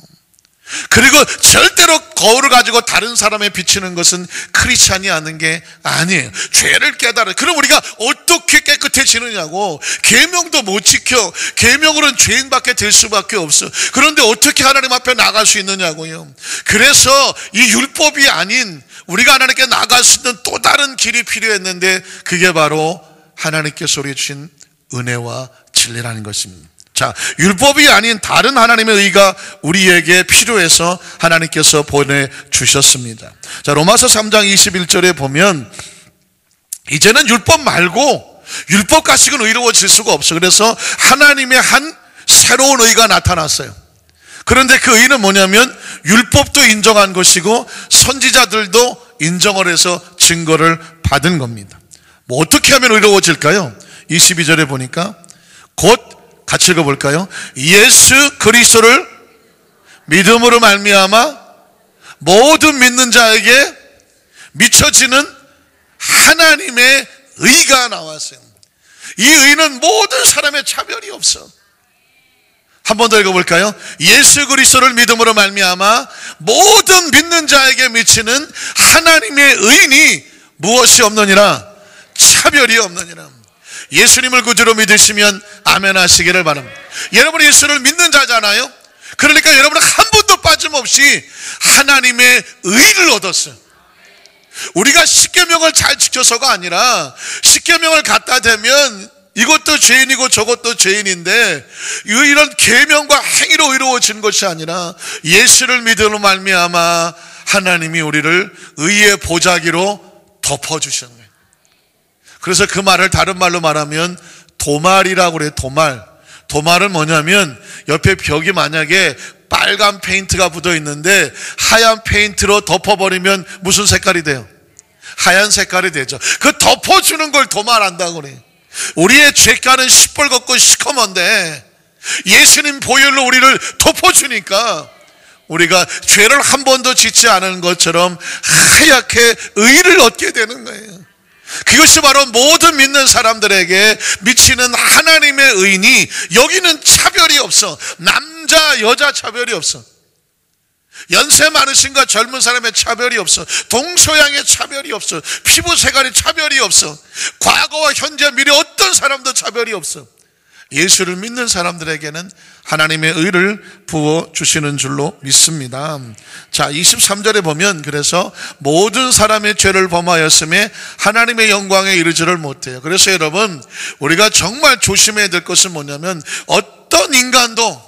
그리고 절대로 거울을 가지고 다른 사람에 비치는 것은 크리스찬이 하는 게 아니에요. 죄를 깨달아. 그럼 우리가 어떻게 깨끗해지느냐고. 계명도 못 지켜. 계명으로는 죄인밖에 될 수밖에 없어. 그런데 어떻게 하나님 앞에 나갈 수 있느냐고요. 그래서 이 율법이 아닌 우리가 하나님께 나갈 수 있는 또 다른 길이 필요했는데 그게 바로 하나님께서 우리에게 주신 은혜와 진리라는 것입니다. 자, 율법이 아닌 다른 하나님의 의가 우리에게 필요해서 하나님께서 보내주셨습니다. 자, 로마서 3장 21절에 보면 이제는 율법 말고 율법 가지고는 의로워질 수가 없어. 그래서 하나님의 한 새로운 의가 나타났어요. 그런데 그 의는 뭐냐면 율법도 인정한 것이고 선지자들도 인정을 해서 증거를 받은 겁니다. 뭐 어떻게 하면 의로워질까요? 22절에 보니까 곧 같이 읽어볼까요? 예수 그리스도를 믿음으로 말미암아 모든 믿는 자에게 미쳐지는 하나님의 의가 나왔어요. 이 의는 모든 사람의 차별이 없어. 한 번 더 읽어볼까요? 예수 그리스도를 믿음으로 말미암아 모든 믿는 자에게 미치는 하나님의 의인이 무엇이 없느니라? 차별이 없느니라. 예수님을 구주로 믿으시면 아멘 하시기를 바랍니다. 여러분 예수를 믿는 자잖아요. 그러니까 여러분은 한 번도 빠짐없이 하나님의 의를 얻었어요. 우리가 십계명을 잘 지켜서가 아니라 십계명을 갖다 대면 이것도 죄인이고 저것도 죄인인데 이런 계명과 행위로 의로워진 것이 아니라 예수를 믿음으로 말미암아 하나님이 우리를 의의 보자기로 덮어주셨는 거예요. 그래서 그 말을 다른 말로 말하면 도말이라고 그래요. 도말은 뭐냐면 옆에 벽이 만약에 빨간 페인트가 묻어 있는데 하얀 페인트로 덮어버리면 무슨 색깔이 돼요? 하얀 색깔이 되죠. 그 덮어주는 걸 도말한다고 그래요. 우리의 죄가는 시뻘겋고 시커먼데 예수님 보혈로 우리를 덮어주니까 우리가 죄를 한 번도 짓지 않은 것처럼 하얗게 의를 얻게 되는 거예요. 그것이 바로 모든 믿는 사람들에게 미치는 하나님의 의인이 여기는 차별이 없어. 남자 여자 차별이 없어. 연세 많으신가 젊은 사람의 차별이 없어. 동서양의 차별이 없어. 피부 색깔의 차별이 없어. 과거와 현재 미래 어떤 사람도 차별이 없어. 예수를 믿는 사람들에게는 하나님의 의를 부어주시는 줄로 믿습니다. 자, 23절에 보면 그래서 모든 사람의 죄를 범하였음에 하나님의 영광에 이르지를 못해요. 그래서 여러분 우리가 정말 조심해야 될 것은 뭐냐면 어떤 인간도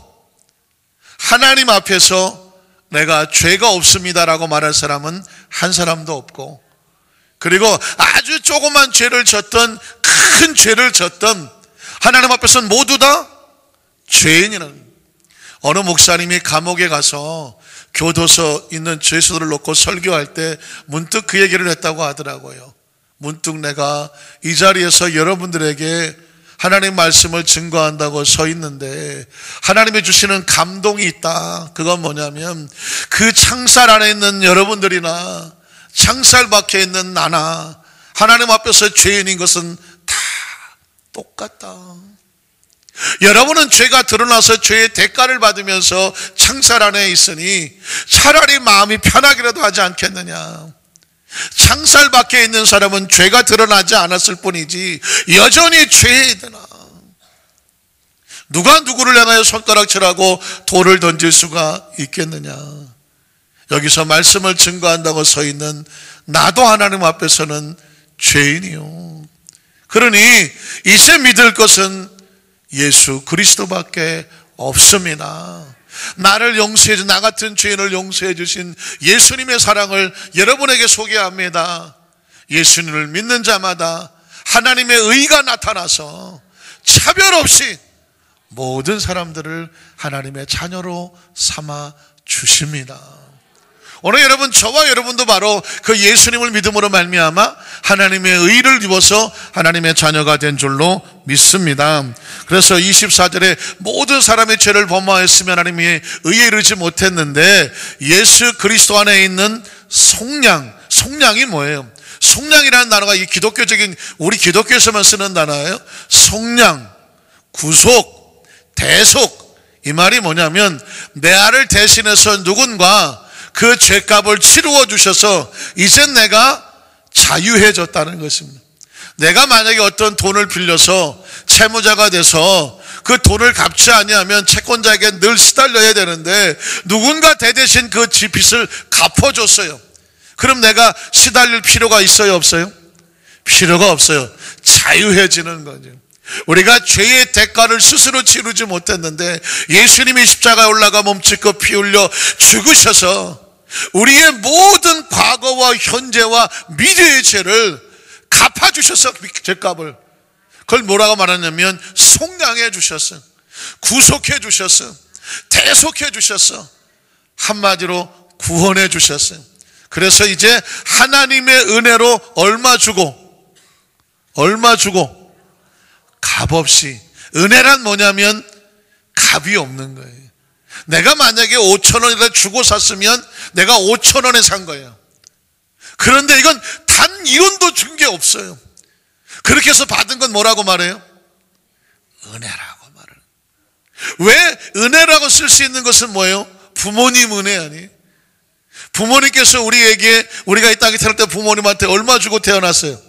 하나님 앞에서 내가 죄가 없습니다라고 말할 사람은 한 사람도 없고, 그리고 아주 조그만 죄를 졌던 큰 죄를 졌던 하나님 앞에서는 모두 다 죄인이라는. 어느 목사님이 감옥에 가서 교도소 있는 죄수들을 놓고 설교할 때 문득 그 얘기를 했다고 하더라고요. 문득 내가 이 자리에서 여러분들에게 하나님 말씀을 증거한다고 서 있는데 하나님이 주시는 감동이 있다. 그건 뭐냐면 그 창살 안에 있는 여러분들이나 창살 밖에 있는 나나 하나님 앞에서 죄인인 것은 다 똑같다. 여러분은 죄가 드러나서 죄의 대가를 받으면서 창살 안에 있으니 차라리 마음이 편하기라도 하지 않겠느냐. 창살 밖에 있는 사람은 죄가 드러나지 않았을 뿐이지 여전히 죄에 드나. 누가 누구를 향하여 손가락질하고 돌을 던질 수가 있겠느냐. 여기서 말씀을 증거한다고 서 있는 나도 하나님 앞에서는 죄인이요. 그러니 이제 믿을 것은 예수 그리스도밖에 없습니다. 나를 용서해 주신, 나 같은 죄인을 용서해 주신 예수님의 사랑을 여러분에게 소개합니다. 예수님을 믿는 자마다 하나님의 의가 나타나서 차별 없이 모든 사람들을 하나님의 자녀로 삼아 주십니다. 오늘 여러분, 저와 여러분도 바로 그 예수님을 믿음으로 말미암아 하나님의 의를 입어서 하나님의 자녀가 된 줄로 믿습니다. 그래서 24절에 모든 사람의 죄를 범하였으면 하나님의 의에 이르지 못했는데 예수 그리스도 안에 있는 속량이 뭐예요? 속량이라는 단어가 이 기독교적인, 우리 기독교에서만 쓰는 단어예요. 속량, 구속, 대속. 이 말이 뭐냐면 내 알을 대신해서 누군가 그 죄값을 치루어 주셔서 이제 내가 자유해졌다는 것입니다. 내가 만약에 어떤 돈을 빌려서 채무자가 돼서 그 돈을 갚지 아니하면 채권자에게 늘 시달려야 되는데 누군가 대대신 그 빚을 갚아줬어요. 그럼 내가 시달릴 필요가 있어요, 없어요? 필요가 없어요. 자유해지는 거죠. 우리가 죄의 대가를 스스로 치르지 못했는데 예수님이 십자가에 올라가 몸짓고 피 흘려 죽으셔서 우리의 모든 과거와 현재와 미래의 죄를 갚아주셔서 죄값을, 그걸 뭐라고 말하냐면 속량해 주셨어, 구속해 주셨어, 대속해 주셨어, 한마디로 구원해 주셨어. 그래서 이제 하나님의 은혜로 얼마 주고 값없이. 은혜란 뭐냐면 값이 없는 거예요. 내가 만약에 5,000원이라 주고 샀으면 내가 5,000원에 산 거예요. 그런데 이건 단 1원도 준 게 없어요. 그렇게 해서 받은 건 뭐라고 말해요? 은혜라고 말해요. 왜 은혜라고 쓸 수 있는 것은 뭐예요? 부모님 은혜 아니에요? 부모님께서 우리에게, 우리가 이 땅에 태어날 때 부모님한테 얼마 주고 태어났어요?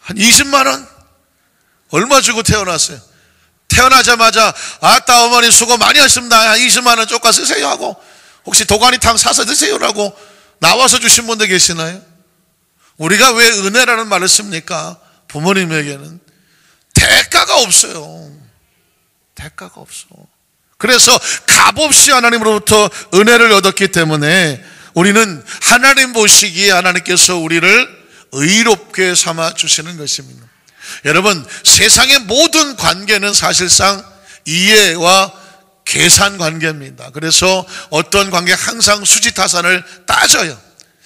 한 20만 원? 얼마 주고 태어났어요? 태어나자마자 아따 어머니 수고 많이 하셨습니다, 20만 원 쪼까 쓰세요 하고 혹시 도가니탕 사서 드세요라고 나와서 주신 분들 계시나요? 우리가 왜 은혜라는 말을 씁니까? 부모님에게는 대가가 없어요. 대가가 없어. 그래서 값없이 하나님으로부터 은혜를 얻었기 때문에 우리는 하나님 보시기에 하나님께서 우리를 의롭게 삼아 주시는 것입니다. 여러분, 세상의 모든 관계는 사실상 이해와 계산 관계입니다. 그래서 어떤 관계 항상 수지타산을 따져요.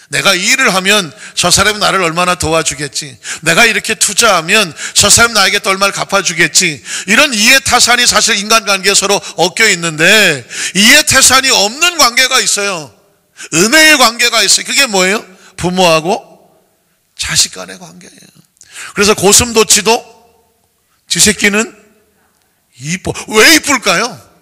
내가 이 일을 하면 저 사람이 나를 얼마나 도와주겠지, 내가 이렇게 투자하면 저 사람이 나에게 또 얼마를 갚아주겠지, 이런 이해타산이 사실 인간관계에 서로 얽혀 있는데 이해타산이 없는 관계가 있어요. 은혜의 관계가 있어요. 그게 뭐예요? 부모하고 자식 간의 관계예요. 그래서 고슴도치도 지 새끼는 이뻐. 왜 이쁠까요?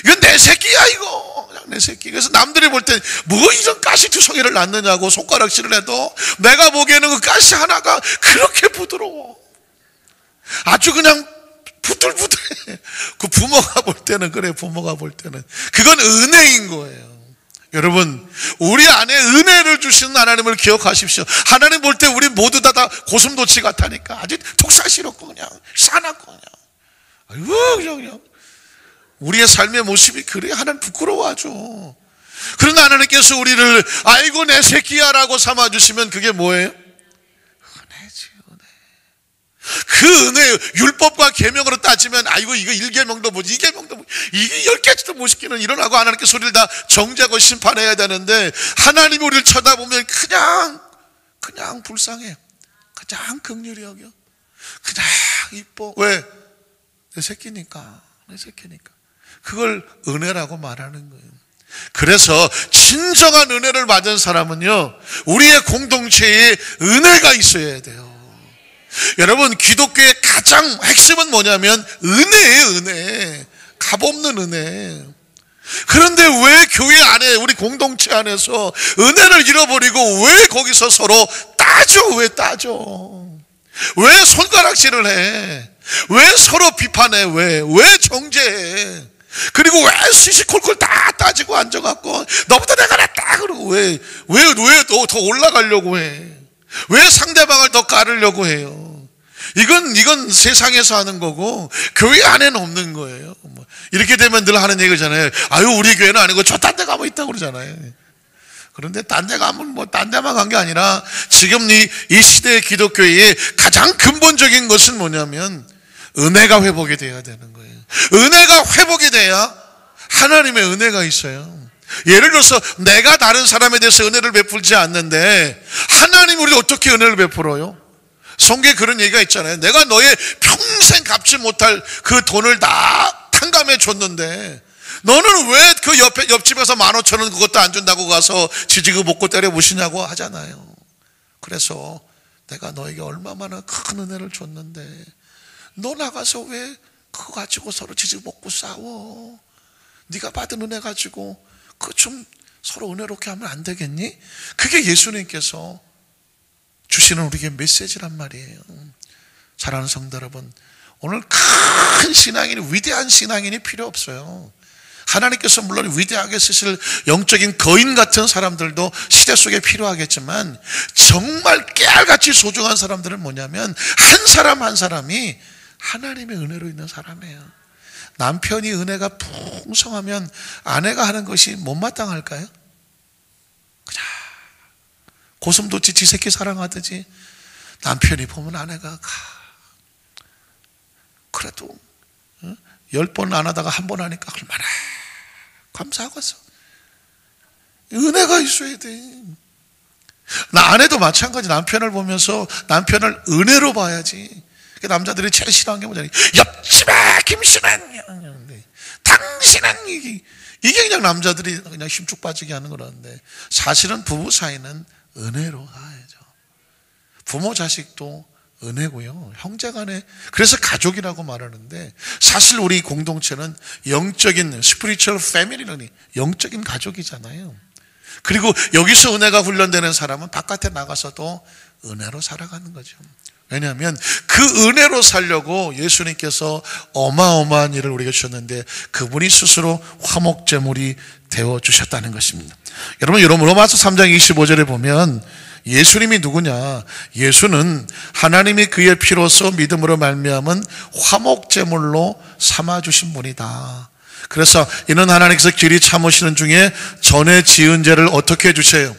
이건 내 새끼야, 이거. 그냥 내 새끼. 그래서 남들이 볼 때 뭐 이런 가시투성이를 낳느냐고 손가락질을 해도 내가 보기에는 그 가시 하나가 그렇게 부드러워. 아주 그냥 부들부들해. 그 부모가 볼 때는 그래, 부모가 볼 때는. 그건 은혜인 거예요. 여러분, 우리 안에 은혜를 주시는 하나님을 기억하십시오. 하나님 볼 때 우리 모두 다 고슴도치 같다니까. 아주 독사시럽고 그냥 싸납고 그냥. 아이고 그냥 우리의 삶의 모습이 그래. 하나님 부끄러워하죠. 그러나 하나님께서 우리를 아이고 내 새끼야라고 삼아주시면 그게 뭐예요? 은혜지, 은혜. 그 은혜, 율법과 계명으로 따지면 아이고 이거 1계명도 뭐지, 2계명도 뭐지, 이게 10개지도 못 시키는 이러라고 하나님께서 우리를 다 정죄하고 심판해야 되는데 하나님이 우리를 쳐다보면 그냥 불쌍해. 그냥 긍휼히 여겨. 그냥 이뻐. 왜? 내 새끼니까. 내 새끼니까. 그걸 은혜라고 말하는 거예요. 그래서 진정한 은혜를 받은 사람은요, 우리의 공동체에 은혜가 있어야 돼요. 여러분, 기독교의 가장 핵심은 뭐냐면 은혜예요, 은혜. 값없는 은혜. 그런데 왜 교회 안에, 우리 공동체 안에서 은혜를 잃어버리고 왜 거기서 서로 따져? 왜 따져? 왜 손가락질을 해? 왜 서로 비판해? 왜 정죄해? 그리고 왜 시시콜콜 다 따지고 앉아갖고 너보다 내가 낫다 그러고 왜 더 올라가려고 해? 왜 상대방을 더 깔으려고 해요? 이건 세상에서 하는 거고 교회 안에는 없는 거예요. 이렇게 되면 늘 하는 얘기잖아요. 아유, 우리 교회는 아니고 저 딴 데 가면 있다고 그러잖아요. 그런데 딴 데 가면 딴 데만 간 게 아니라 지금 이 시대의 기독교의 가장 근본적인 것은 뭐냐면 은혜가 회복이 돼야 되는 거예요. 은혜가 회복이 돼야 하나님의 은혜가 있어요. 예를 들어서 내가 다른 사람에 대해서 은혜를 베풀지 않는데 하나님 우리 어떻게 은혜를 베풀어요? 성경에 그런 얘기가 있잖아요. 내가 너의 평생 갚지 못할 그 돈을 다 탕감해 줬는데 너는 왜 그 옆집에서 15,000원 그것도 안 준다고 가서 지지고 볶고 때려 부시냐고 하잖아요. 그래서 내가 너에게 얼마나 큰 은혜를 줬는데 너 나가서 왜 그거 가지고 서로 지지고 볶고 싸워? 네가 받은 은혜 가지고 그 좀 서로 은혜롭게 하면 안 되겠니? 그게 예수님께서 주시는 우리에게 메시지란 말이에요. 사랑하는 성도 여러분, 오늘 큰 신앙인이, 위대한 신앙인이 필요 없어요. 하나님께서 물론 위대하게 쓰실 영적인 거인 같은 사람들도 시대 속에 필요하겠지만 정말 깨알같이 소중한 사람들은 뭐냐면 한 사람 한 사람이 하나님의 은혜로 있는 사람이에요. 남편이 은혜가 풍성하면 아내가 하는 것이 못마땅할까요? 그냥 고슴도치 지 새끼 사랑하듯이 남편이 보면 아내가 그래도 10번 안 하다가 한 번 하니까 얼마나 감사하겠어. 은혜가 있어야 돼. 나 아내도 마찬가지. 남편을 보면서 남편을 은혜로 봐야지. 남자들이 제일 싫어하는 게 뭐냐면 옆집에 김씨는 당신은 이게 그냥 남자들이 그냥 힘쭉 빠지게 하는 거라는데 사실은 부부 사이는 은혜로 가야죠. 부모 자식도 은혜고요. 형제간에, 그래서 가족이라고 말하는데 사실 우리 공동체는 영적인 spiritual family는 영적인 가족이잖아요. 그리고 여기서 은혜가 훈련되는 사람은 바깥에 나가서도 은혜로 살아가는 거죠. 왜냐하면 그 은혜로 살려고 예수님께서 어마어마한 일을 우리에게 주셨는데 그분이 스스로 화목제물이 되어주셨다는 것입니다. 여러분 로마서 3장 25절에 보면 예수님이 누구냐? 예수는 하나님이 그의 피로써 믿음으로 말미암은 화목제물로 삼아주신 분이다. 그래서 이는 하나님께서 길이 참으시는 중에 전에 지은 죄를 어떻게 해주세요?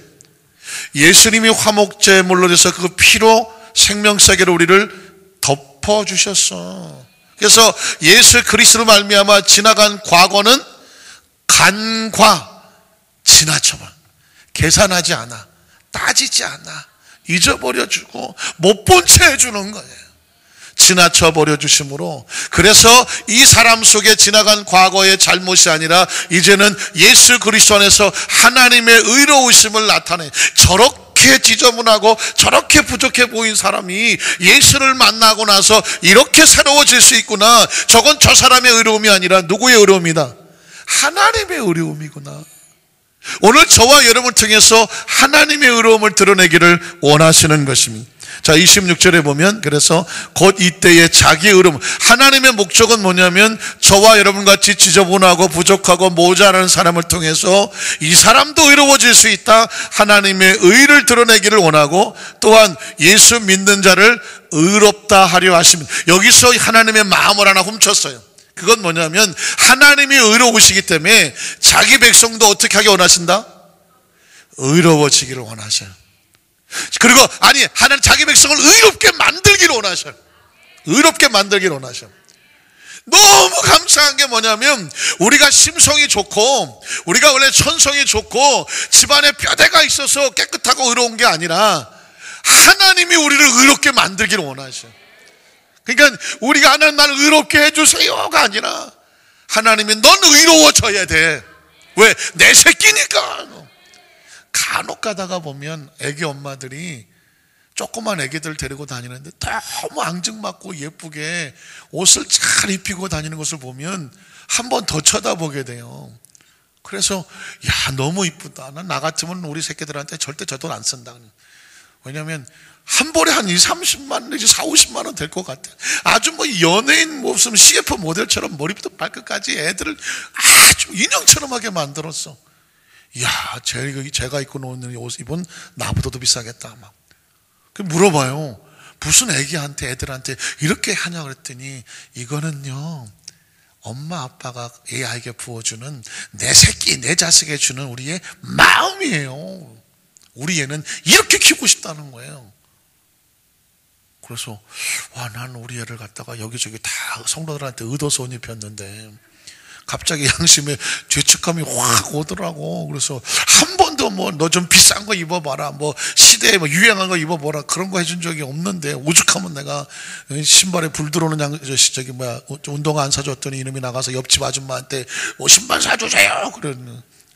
예수님이 화목제물로 돼서 그 피로 생명세계로 우리를 덮어주셨어. 그래서 예수 그리스도로 말미암아 지나간 과거는 간과 지나쳐봐. 계산하지 않아. 따지지 않아. 잊어버려주고 못 본 채 해주는 거예요. 지나쳐 버려주심으로. 그래서 이 사람 속에 지나간 과거의 잘못이 아니라 이제는 예수 그리스도 안에서 하나님의 의로우심을 나타내. 저렇게 지저분하고 저렇게 부족해 보인 사람이 예수를 만나고 나서 이렇게 새로워질 수 있구나. 저건 저 사람의 의로움이 아니라 누구의 의로움이다? 하나님의 의로움이구나. 오늘 저와 여러분을 통해서 하나님의 의로움을 드러내기를 원하시는 것입니다. 자, 26절에 보면 그래서 곧 이때의 자기의 의로움, 하나님의 목적은 뭐냐면 저와 여러분같이 지저분하고 부족하고 모자라는 사람을 통해서 이 사람도 의로워질 수 있다. 하나님의 의를 드러내기를 원하고 또한 예수 믿는 자를 의롭다 하려 하십니다. 여기서 하나님의 마음을 하나 훔쳤어요. 그건 뭐냐면 하나님이 의로우시기 때문에 자기 백성도 어떻게 하기 원하신다? 의로워지기를 원하셔요. 그리고 하나님 자기 백성을 의롭게 만들기를 원하셔요. 의롭게 만들기를 원하셔요. 너무 감사한 게 뭐냐면 우리가 심성이 좋고 우리가 원래 천성이 좋고 집안에 뼈대가 있어서 깨끗하고 의로운 게 아니라 하나님이 우리를 의롭게 만들기를 원하셔요. 그러니까 우리가 하나님 나를 의롭게 해주세요가 아니라 하나님이 넌 의로워져야 돼. 왜? 내 새끼니까. 간혹 가다가 보면 애기 엄마들이 조그만 애기들 데리고 다니는데 너무 앙증맞고 예쁘게 옷을 잘 입히고 다니는 것을 보면 한 번 더 쳐다보게 돼요. 그래서 야 너무 이쁘다. 나 같으면 우리 새끼들한테 절대 저 돈 안 쓴다. 왜냐하면 한 벌에 한 20-30만 내지 40-50만 원 될 것 같아. 아주 뭐 연예인 모습 CF 모델처럼 머리부터 발끝까지 애들을 아주 인형처럼 하게 만들었어. 이야 제가 입고 노는 옷 입은 나보다도 비싸겠다. 막 물어봐요. 무슨 애들한테 이렇게 하냐 그랬더니 이거는요 엄마 아빠가 애 아이에게 부어주는 내 새끼 내 자식에게 주는 우리의 마음이에요. 우리 애는 이렇게 키우고 싶다는 거예요. 그래서 난 우리 애를 갖다가 여기저기 다 성도들한테 얻어서 옷 입혔는데 갑자기 양심에 죄책감이 확 오더라고. 그래서 한 번도 뭐 너 좀 비싼 거 입어봐라, 뭐 시대에 뭐 유행한 거 입어봐라 그런 거 해준 적이 없는데 오죽하면 내가 신발에 불 들어오는 운동화 안 사줬더니 이놈이 나가서 옆집 아줌마한테 신발 사주세요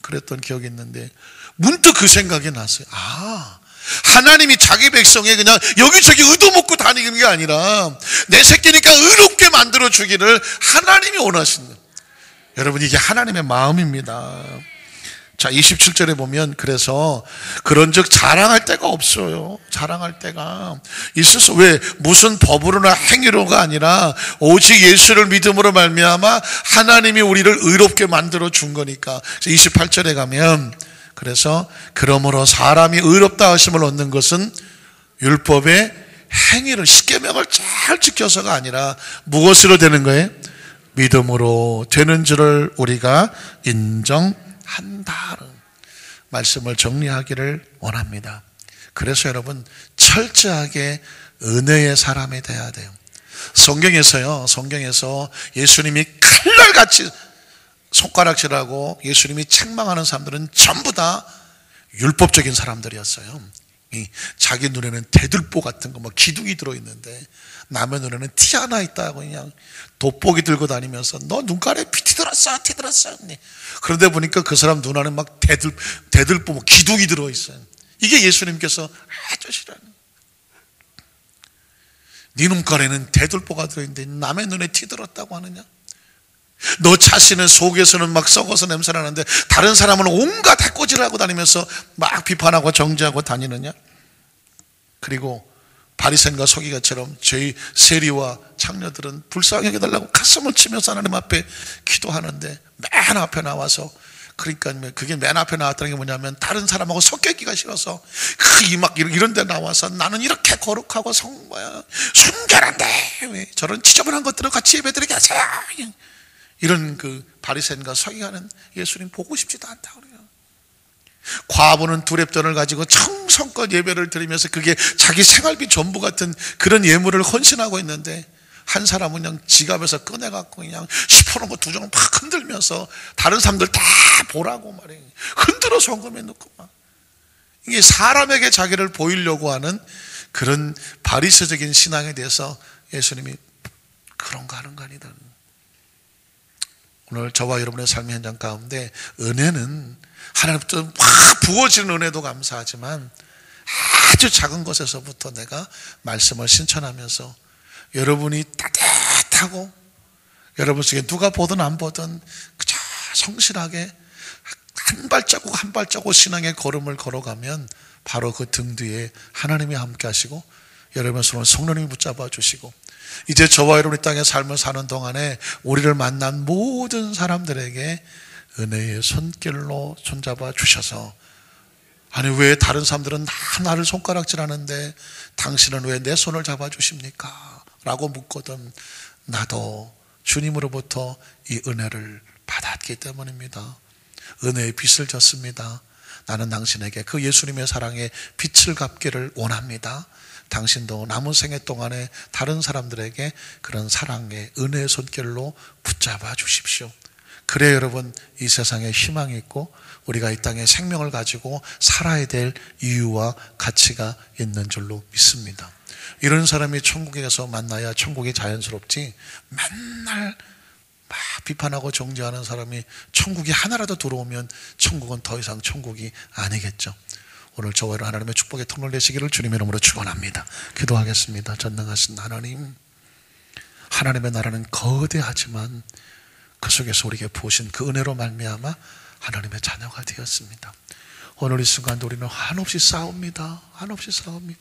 그랬던 기억이 있는데 문득 그 생각이 났어요. 하나님이 자기 백성에 그냥 여기저기 얻어먹고 다니는 게 아니라 내 새끼니까 의롭게 만들어 주기를 하나님이 원하신다. 여러분 이게 하나님의 마음입니다. 자 27절에 보면 그래서 그런즉 자랑할 데가 없어요. 자랑할 데가 있어서 왜 무슨 법으로나 행위로가 아니라 오직 예수를 믿음으로 말미암아 하나님이 우리를 의롭게 만들어 준 거니까. 28절에 가면 그래서 그러므로 사람이 의롭다 하심을 얻는 것은 율법의 행위를 십계명을 잘 지켜서가 아니라 무엇으로 되는 거예요? 믿음으로 되는 줄을 우리가 인정한다는 말씀을 정리하기를 원합니다. 그래서 여러분 철저하게 은혜의 사람이 돼야 돼요. 성경에서 예수님이 칼날같이 손가락질하고 예수님이 책망하는 사람들은 전부 다 율법적인 사람들이었어요. 자기 눈에는 대들보 같은 거 막 기둥이 들어있는데 남의 눈에는 티 하나 있다고 그냥 돋보기 들고 다니면서 너 눈가에 티 들었어. 그런데 보니까 그 사람 눈 안에 막 대들보 뭐 기둥이 들어있어요. 이게 예수님께서 아주 싫어하는. 네 눈가에는 대들보가 들어있는데 남의 눈에 티 들었다고 하느냐? 너 자신은 속에서는 막 썩어서 냄새나는데 다른 사람은 온갖 해코지를 하고 다니면서 막 비판하고 정죄하고 다니느냐? 그리고 바리새인과 서기관처럼 저희 세리와 창녀들은 불쌍히 여겨달라고 가슴을 치면서 하나님 앞에 기도하는데 맨 앞에 나와서, 그러니까 그게 맨 앞에 나왔다는 게 뭐냐면 다른 사람하고 섞여 있기가 싫어서 막 이런 데 나와서 나는 이렇게 거룩하고 순결한데 왜 저런 지저분한 것들을 같이 예배드리게 하세요. 이런 그 바리새인과 서기관은 예수님 보고 싶지도 않다 그래요. 과부는 두 렙돈을 가지고 정성껏 예배를 드리면서 그게 자기 생활비 전부 같은 그런 예물을 헌신하고 있는데 한 사람은 그냥 지갑에서 꺼내갖고 그냥 시퍼런 거 두 장을 막 흔들면서 다른 사람들 다 보라고 말이에요. 흔들어 성금에 넣고 막. 이게 사람에게 자기를 보이려고 하는 그런 바리새적인 신앙에 대해서 예수님이 그런 거 하는 거 아니다. 오늘 저와 여러분의 삶의 현장 가운데 은혜는 하나님부터 확 부어지는 은혜도 감사하지만 아주 작은 것에서부터 내가 말씀을 신천하면서 여러분이 따뜻하고 여러분 속에 누가 보든 안 보든 그저 성실하게 한 발자국 한 발자국 신앙의 걸음을 걸어가면 바로 그 등 뒤에 하나님이 함께 하시고 여러분의 손을 성령님이 붙잡아 주시고 이제 저와 여러분이 땅에 삶을 사는 동안에 우리를 만난 모든 사람들에게 은혜의 손길로 손잡아 주셔서, 아니 왜 다른 사람들은 나를 손가락질하는데 당신은 왜 내 손을 잡아 주십니까? 라고 묻거든 나도 주님으로부터 이 은혜를 받았기 때문입니다. 은혜의 빚을 졌습니다. 나는 당신에게 그 예수님의 사랑의 빚을 갚기를 원합니다. 당신도 남은 생애 동안에 다른 사람들에게 그런 사랑의 은혜의 손길로 붙잡아 주십시오. 그래 여러분, 이 세상에 희망이 있고 우리가 이 땅에 생명을 가지고 살아야 될 이유와 가치가 있는 줄로 믿습니다. 이런 사람이 천국에 가서 만나야 천국이 자연스럽지, 맨날 막 비판하고 정죄하는 사람이 천국이 하나라도 들어오면 천국은 더 이상 천국이 아니겠죠. 오늘 저와 하나님의 축복의 통로를 내시기를 주님의 이름으로 축원합니다. 기도하겠습니다. 전능하신 하나님, 하나님의 나라는 거대하지만 그 속에서 우리에게 부으신 그 은혜로 말미암아 하나님의 자녀가 되었습니다. 오늘 이 순간도 우리는 한없이 싸웁니다. 한없이 싸웁니다.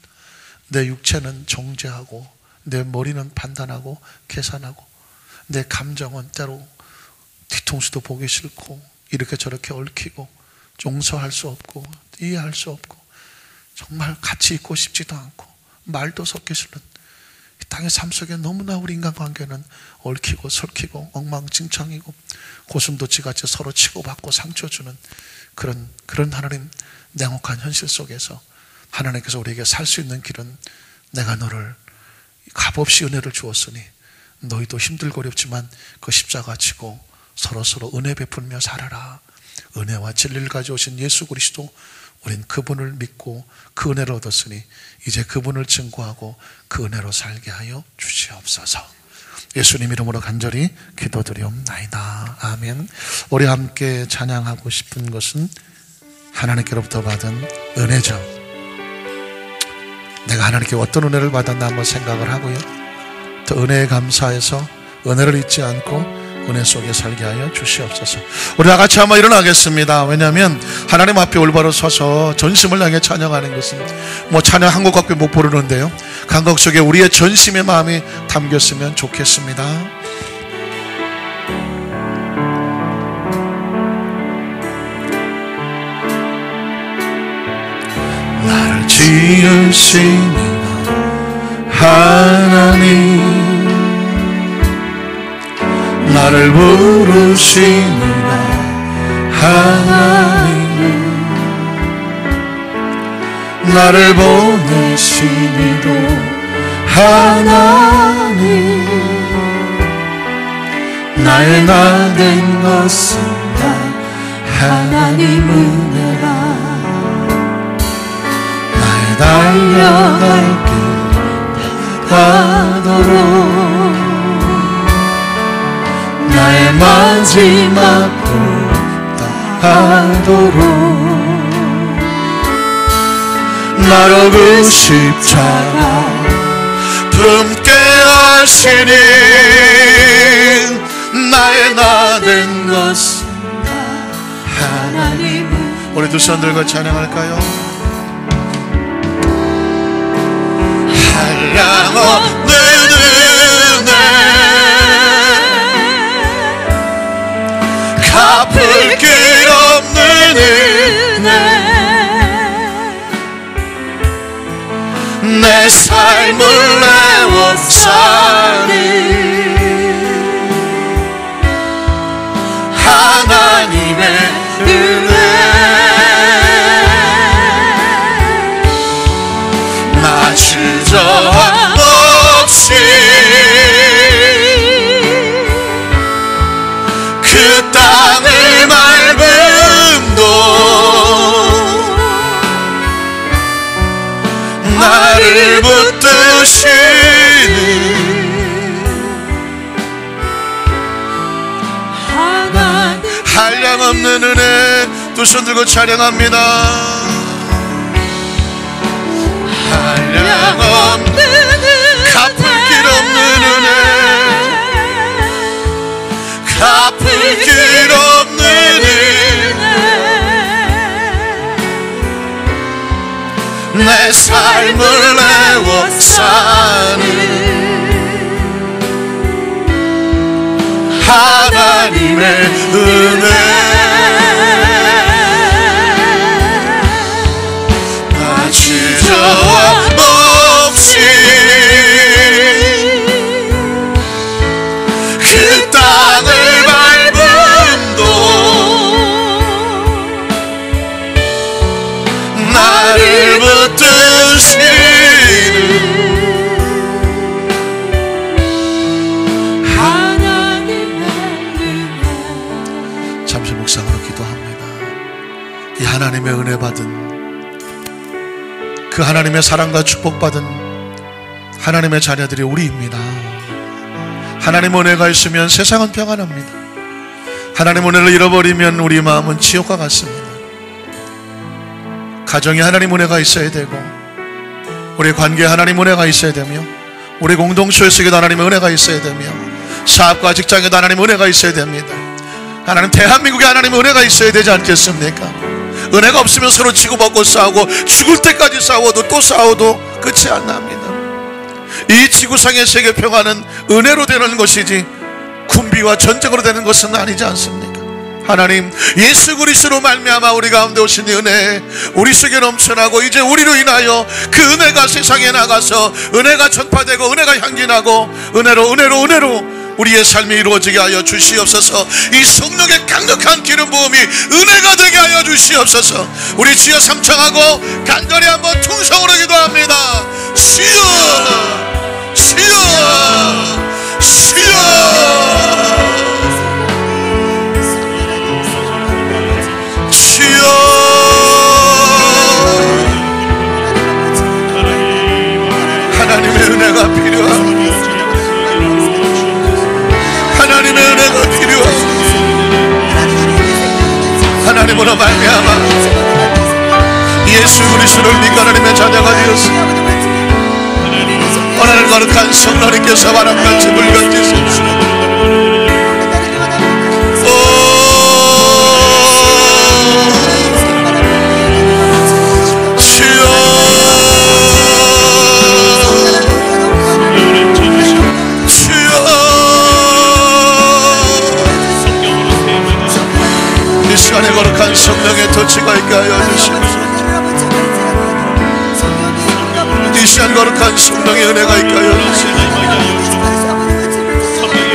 내 육체는 정죄하고, 내 머리는 판단하고 계산하고, 내 감정은 때로 뒤통수도 보기 싫고, 이렇게 저렇게 얽히고, 용서할 수 없고, 이해할 수 없고, 정말 같이 있고 싶지도 않고, 말도 섞기 싫은 이 땅의 삶 속에 너무나 우리 인간관계는 얽히고 설키고 엉망진창이고 고슴도치같이 서로 치고받고 상처 주는 그런 하나님 냉혹한 현실 속에서 하나님께서 우리에게 살 수 있는 길은 내가 너를 값없이 은혜를 주었으니 너희도 힘들고 어렵지만 그 십자가 지고 서로 은혜 베풀며 살아라. 은혜와 진리를 가져오신 예수 그리스도, 우린 그분을 믿고 그 은혜를 얻었으니 이제 그분을 증거하고 그 은혜로 살게 하여 주시옵소서. 예수님 이름으로 간절히 기도드리옵나이다. 아멘. 우리 함께 찬양하고 싶은 것은 하나님께로부터 받은 은혜죠. 내가 하나님께 어떤 은혜를 받았나 한번 생각을 하고요, 또 은혜에 감사해서 은혜를 잊지 않고 은혜 속에 살게 하여 주시옵소서. 우리 다 같이 한번 일어나겠습니다. 왜냐하면 하나님 앞에 올바로 서서 전심을 향해 찬양하는 것은 찬양 한 곡밖에 못 부르는데요, 감각 속에 우리의 전심의 마음이 담겼으면 좋겠습니다. 나를 지으신 하나님, 나를 부르시니라 하나님, 나를 보내시니도 하나님, 나의 나 된 것은 다 하나님 은혜라. 나의 달려갈 길 가도록 나의 마지막 부탁하도록 나로 그 십자가 품게 하시니 나의 나 된 것은 하나님. 우리 두 손 들고 찬양할까요? 한량없는 은혜, 갚을 길 없는 은혜, 내 삶을 내어 사는 하나님의 은혜. 나 주저함 없이 그 땅을 밟음도 나를 붙드시는 한량없는 은혜. 두 손 들고 찬양합니다. 한량없는 갚을 길 없는 은혜, 갚을 길 없는 은혜, 내 삶을 내어 사는 하나님의 은혜. 나 주저함 없이 그 땅을 밟음도 나를 붙드시는 하나님의 은혜. 잠시 묵상으로 기도합니다. 이 하나님의 은혜 받은, 그 하나님의 사랑과 축복받은 하나님의 자녀들이 우리입니다. 하나님 은혜가 있으면 세상은 평안합니다. 하나님 은혜를 잃어버리면 우리 마음은 지옥과 같습니다. 가정에 하나님 은혜가 있어야 되고, 우리 관계에 하나님 은혜가 있어야 되며, 우리 공동체 속에도 하나님의 은혜가 있어야 되며, 사업과 직장에도 하나님 은혜가 있어야 됩니다. 하나님, 대한민국에 하나님의 은혜가 있어야 되지 않겠습니까? 은혜가 없으면 서로 치고받고 싸우고 죽을 때까지 싸워도 또 싸워도 끝이 안 납니다. 이 지구상의 세계 평화는 은혜로 되는 것이지 군비와 전쟁으로 되는 것은 아니지 않습니까? 하나님, 예수 그리스도로 말미암아 우리 가운데 오신 이 은혜 우리 속에 넘쳐나고, 이제 우리로 인하여 그 은혜가 세상에 나가서 은혜가 전파되고 은혜가 향진하고 은혜로 우리의 삶이 이루어지게 하여 주시옵소서. 이 성령의 강력한 기름 부음이 은혜가 되게 하여 주시옵소서. 우리 주여 삼창하고 간절히 한번 통성으로 기도합니다. 주여, 주여, 주여. 하나님의 은혜가 필요합니다. 하나님의 은혜가 필요합니다. 하나님으로 말미암아 예수 그리스도를 믿고 하나님의 자녀가 되었습니다. 오늘 거룩한 성령님께서 바람같이 불같이 이 시간에 거룩한 성령의 터치가 있게 하여 주시옵소서. 이 시간 거룩한 성령의 은혜가 있게 하여 주시옵소서.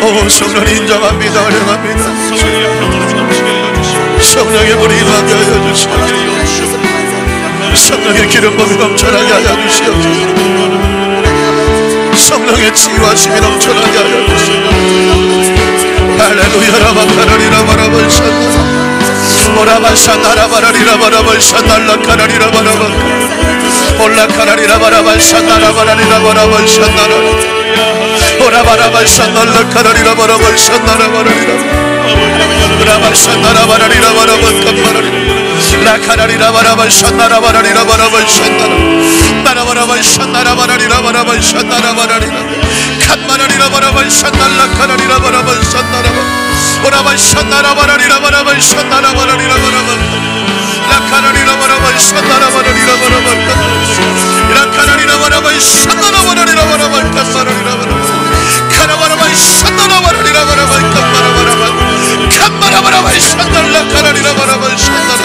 오, 성령이 인정합니다. 환영합니다. 성령의 불이 임하게 하여 주시옵소서. 성령의 기름 부음이 넘쳐나게 하여 주시옵소서. 성령의 치유하심이 넘쳐나게 하여 주시옵소서. 할렐루야. 라바카라리라 바라볼샤나 오라바샤나라바라리라 바라볼샤날라카라리라 바라볼샤 올라카라리라 바라볼샤나라바라리라 바라볼샤나라 오라바라발샤날라카라리라 바라볼샤나라바라리라 오라발샤나라바라리라 바라볼까바라리라 라카라리라 바라볼샤나라바라리라 바라볼샤나라 나라바라발샤나라바라리라 바라볼샤나라바라리라 칸마라리라 바라볼샤날라카라리라 바라볼샤나라바 오라발샤나라바라리라 바라볼샤나라바라리라 바라볼 라카라리라 바라볼샤나라바라리라 바라볼 라카라리라 바라볼샤나라바라리라 바라볼 칸마라리라 바라볼 카라바라발샤나라바라리라 바라볼 칸마라바라발 칸마라바라발샤날라카라리라 바라볼샤나라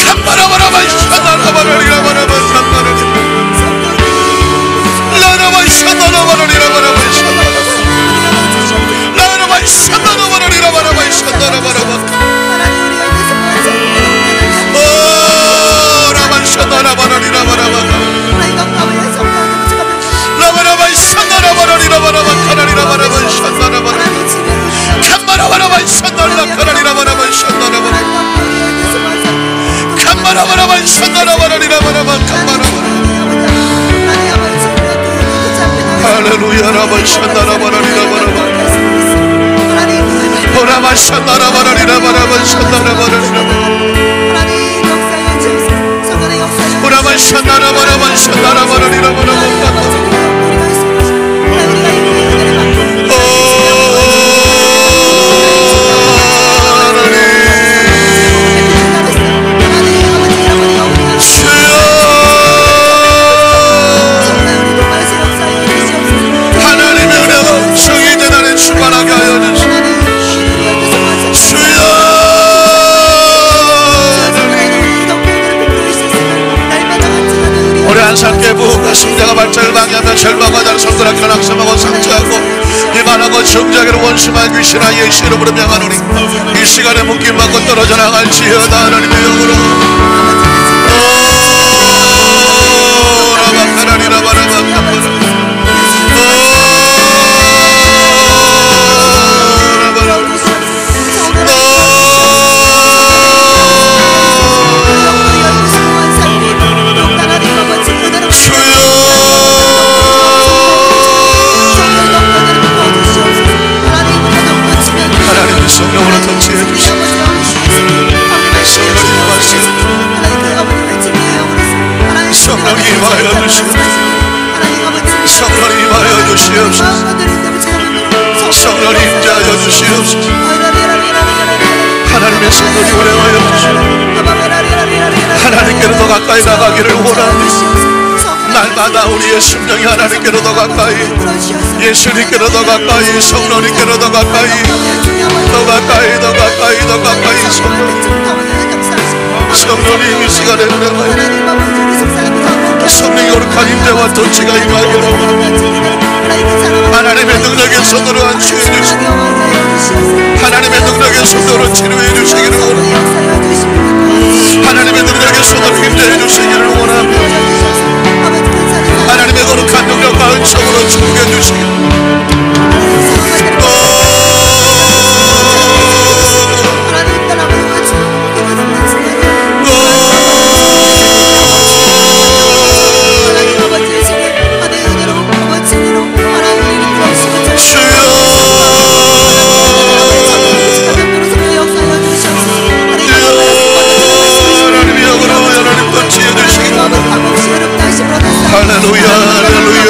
칸마라바라발샤나라바라리라 바라볼 칸마라리라 라라발샤나라바라리라 바라볼샤나라 라라발샤나라바라리라 바라볼샤나라바라발 라발샤나라바라리라 바라볼 라바라발샤나라바라리라 바라볼 카라리라 바라볼샤나라바라 칸마라바라발샤나라카라리라 바라볼샤나라바라 칸마라바라발샤나라바라리라 바라볼 칸마라바라 할렐루야. 라발샤나라바라리라 바라볼 오라발샤나라바라리라 바라볼샤나라바라리라 오라발샤나라바라발샤나라바라리라 바라볼 산께 부흥과 심장과 발작을 방해하며 절망하다는 성도라 견학성하고 상처하고 비만하고 정자기로 원수만 귀신아 예수 이름으로 명하노니 이 시간에 묶임 받고 떨어져 나갈지어다. 하나님의 영으로 라바카라리라 바라바카바라 성령으로 터치해 주시옵소서. 성령이 임하여 주시옵소서. 성령이 임하여 주시옵소서. 성령이 임하여 주시옵소서. 성령이 운행하여 주시옵소서. 하나님께로 더 가까이 나가기를 원합니다. 날마다 우리의 심령이 하나님께로 더 가까이, 예수님께로 더 가까이, 성령님께로 더 가까이, 더 가까이, 더 가까이, 더 가까이. 성령님 이 시간에 운행하여 성령의 거룩한 임재와 통치가 임하기를 하나님의 능력의 손으로 안수해 주시고 하나님의 능력의 손으로 치료해 주시기를 원합니다. 하나님의 능력의 손으로 임재해 주시기를 원합니다. 하나님의 거룩한 능력과 은총으로 축복해 주시기를 할렐루야, 할렐루야.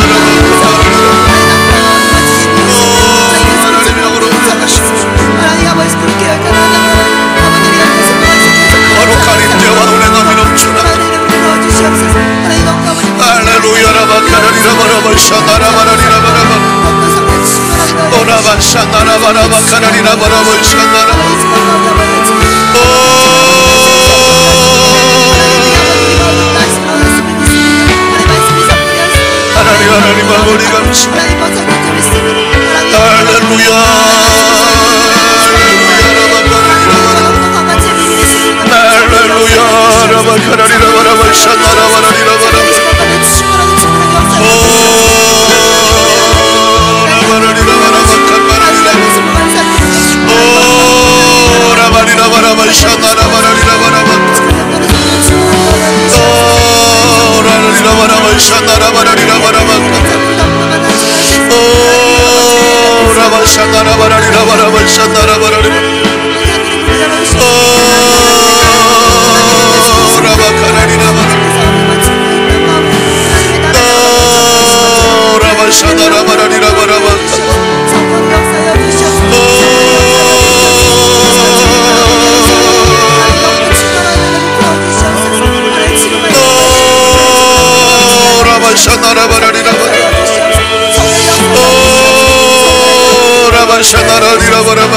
거룩한 임재와 운행함이 넘쳐나. 할렐루야, 라바카라리라 바라바 샤나라바라리라 바라바 오라바 샤나라바라바 카라리라 바라바 샤나라. 하나님 아버지 감사합니다. 할렐루야, 할렐루야, 라바카라리라 바라바 샤나라바라리라 바라바 라바라리라 바라바 카바라리라 라바리라 바라바 샤나라바라리라 바라바 라바리라 바라바 샤나라바라리라 바라바 라바 샤나라바라리라 바라바 샤나라바라리라 라바카라리라 라바 샤나라바라리라 바라바 샤나라바라리라 라바 샤나라리라 바라바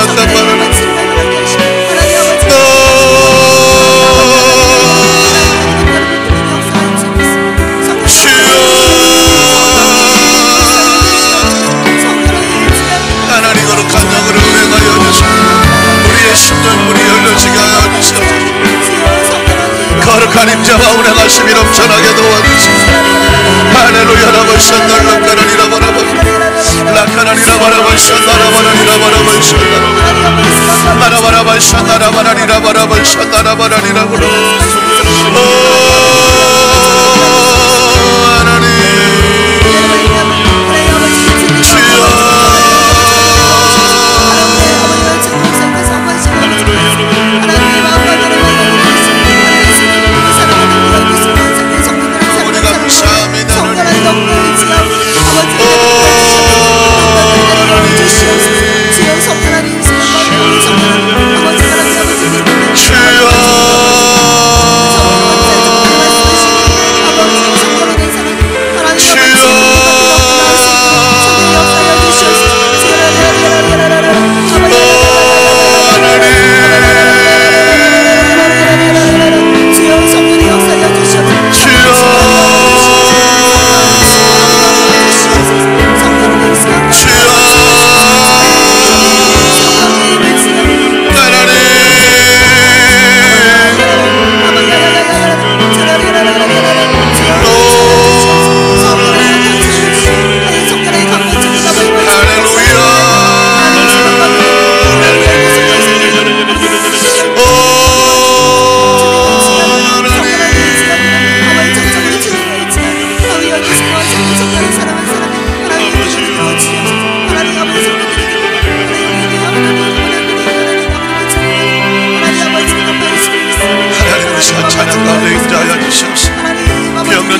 하나님 거룩한 영으로 운행하여 주시고 우리의 심령 문이 열려지게 하여 주시옵소서. 거룩한 임재와 운행하심이 넘쳐나게 도와주시옵소서. 할렐루야, 라바 샤나라바라리라 바라바 라카라리라 바라바 샤나라바라리라 바라바 샤나라 마라바라바 샤나라바라리라 바라바 샤나라바라리라 바라바 하나님 주여 우리 감사합니다.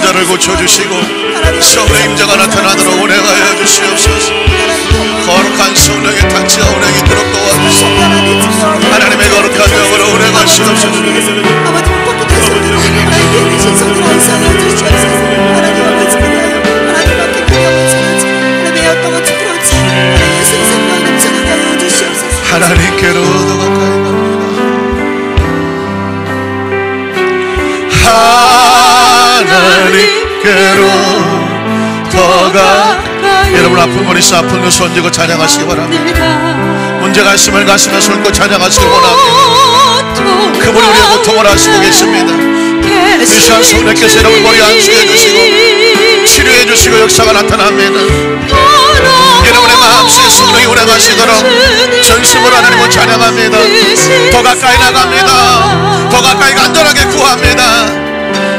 병자를 고쳐주시고 성의 임재가 나타나도록 운행하여 주시옵소서. 거룩한 성령의 탄치와 운행이 들어 도와주시고 하나님의 거룩한 영으로 운행하시옵소서. 아버지 못 벗게 하소서. 하나님 대신 손으로 원수하여 주시옵소서. 하나님 아버지 하나님 앞에 비교하면 전하지 하나님의 어떤 것을 그렇지 하나님 예수의 생명을 넘쳐나게 하여 주시옵소서. 하나님께로 더 가까이 하나님께로 더 가까이. 여러분 아픈 분 있어 아픈 거 손지고 찬양하시기 바랍니다. 문제가 있으면 가슴에 손고 찬양하시기 원합니다. 그분이 우리의 고통을 아시고 계십니다. 이 시간 성령께서 여러분 머리 안수해 주시고 치료해 주시고 역사가 나타납니다. 여러분의 마음속에 성령이 운행하시도록 전심으로 하나님을 찬양합니다. 더 가까이 나갑니다. 더 가까이 간절하게 구합니다.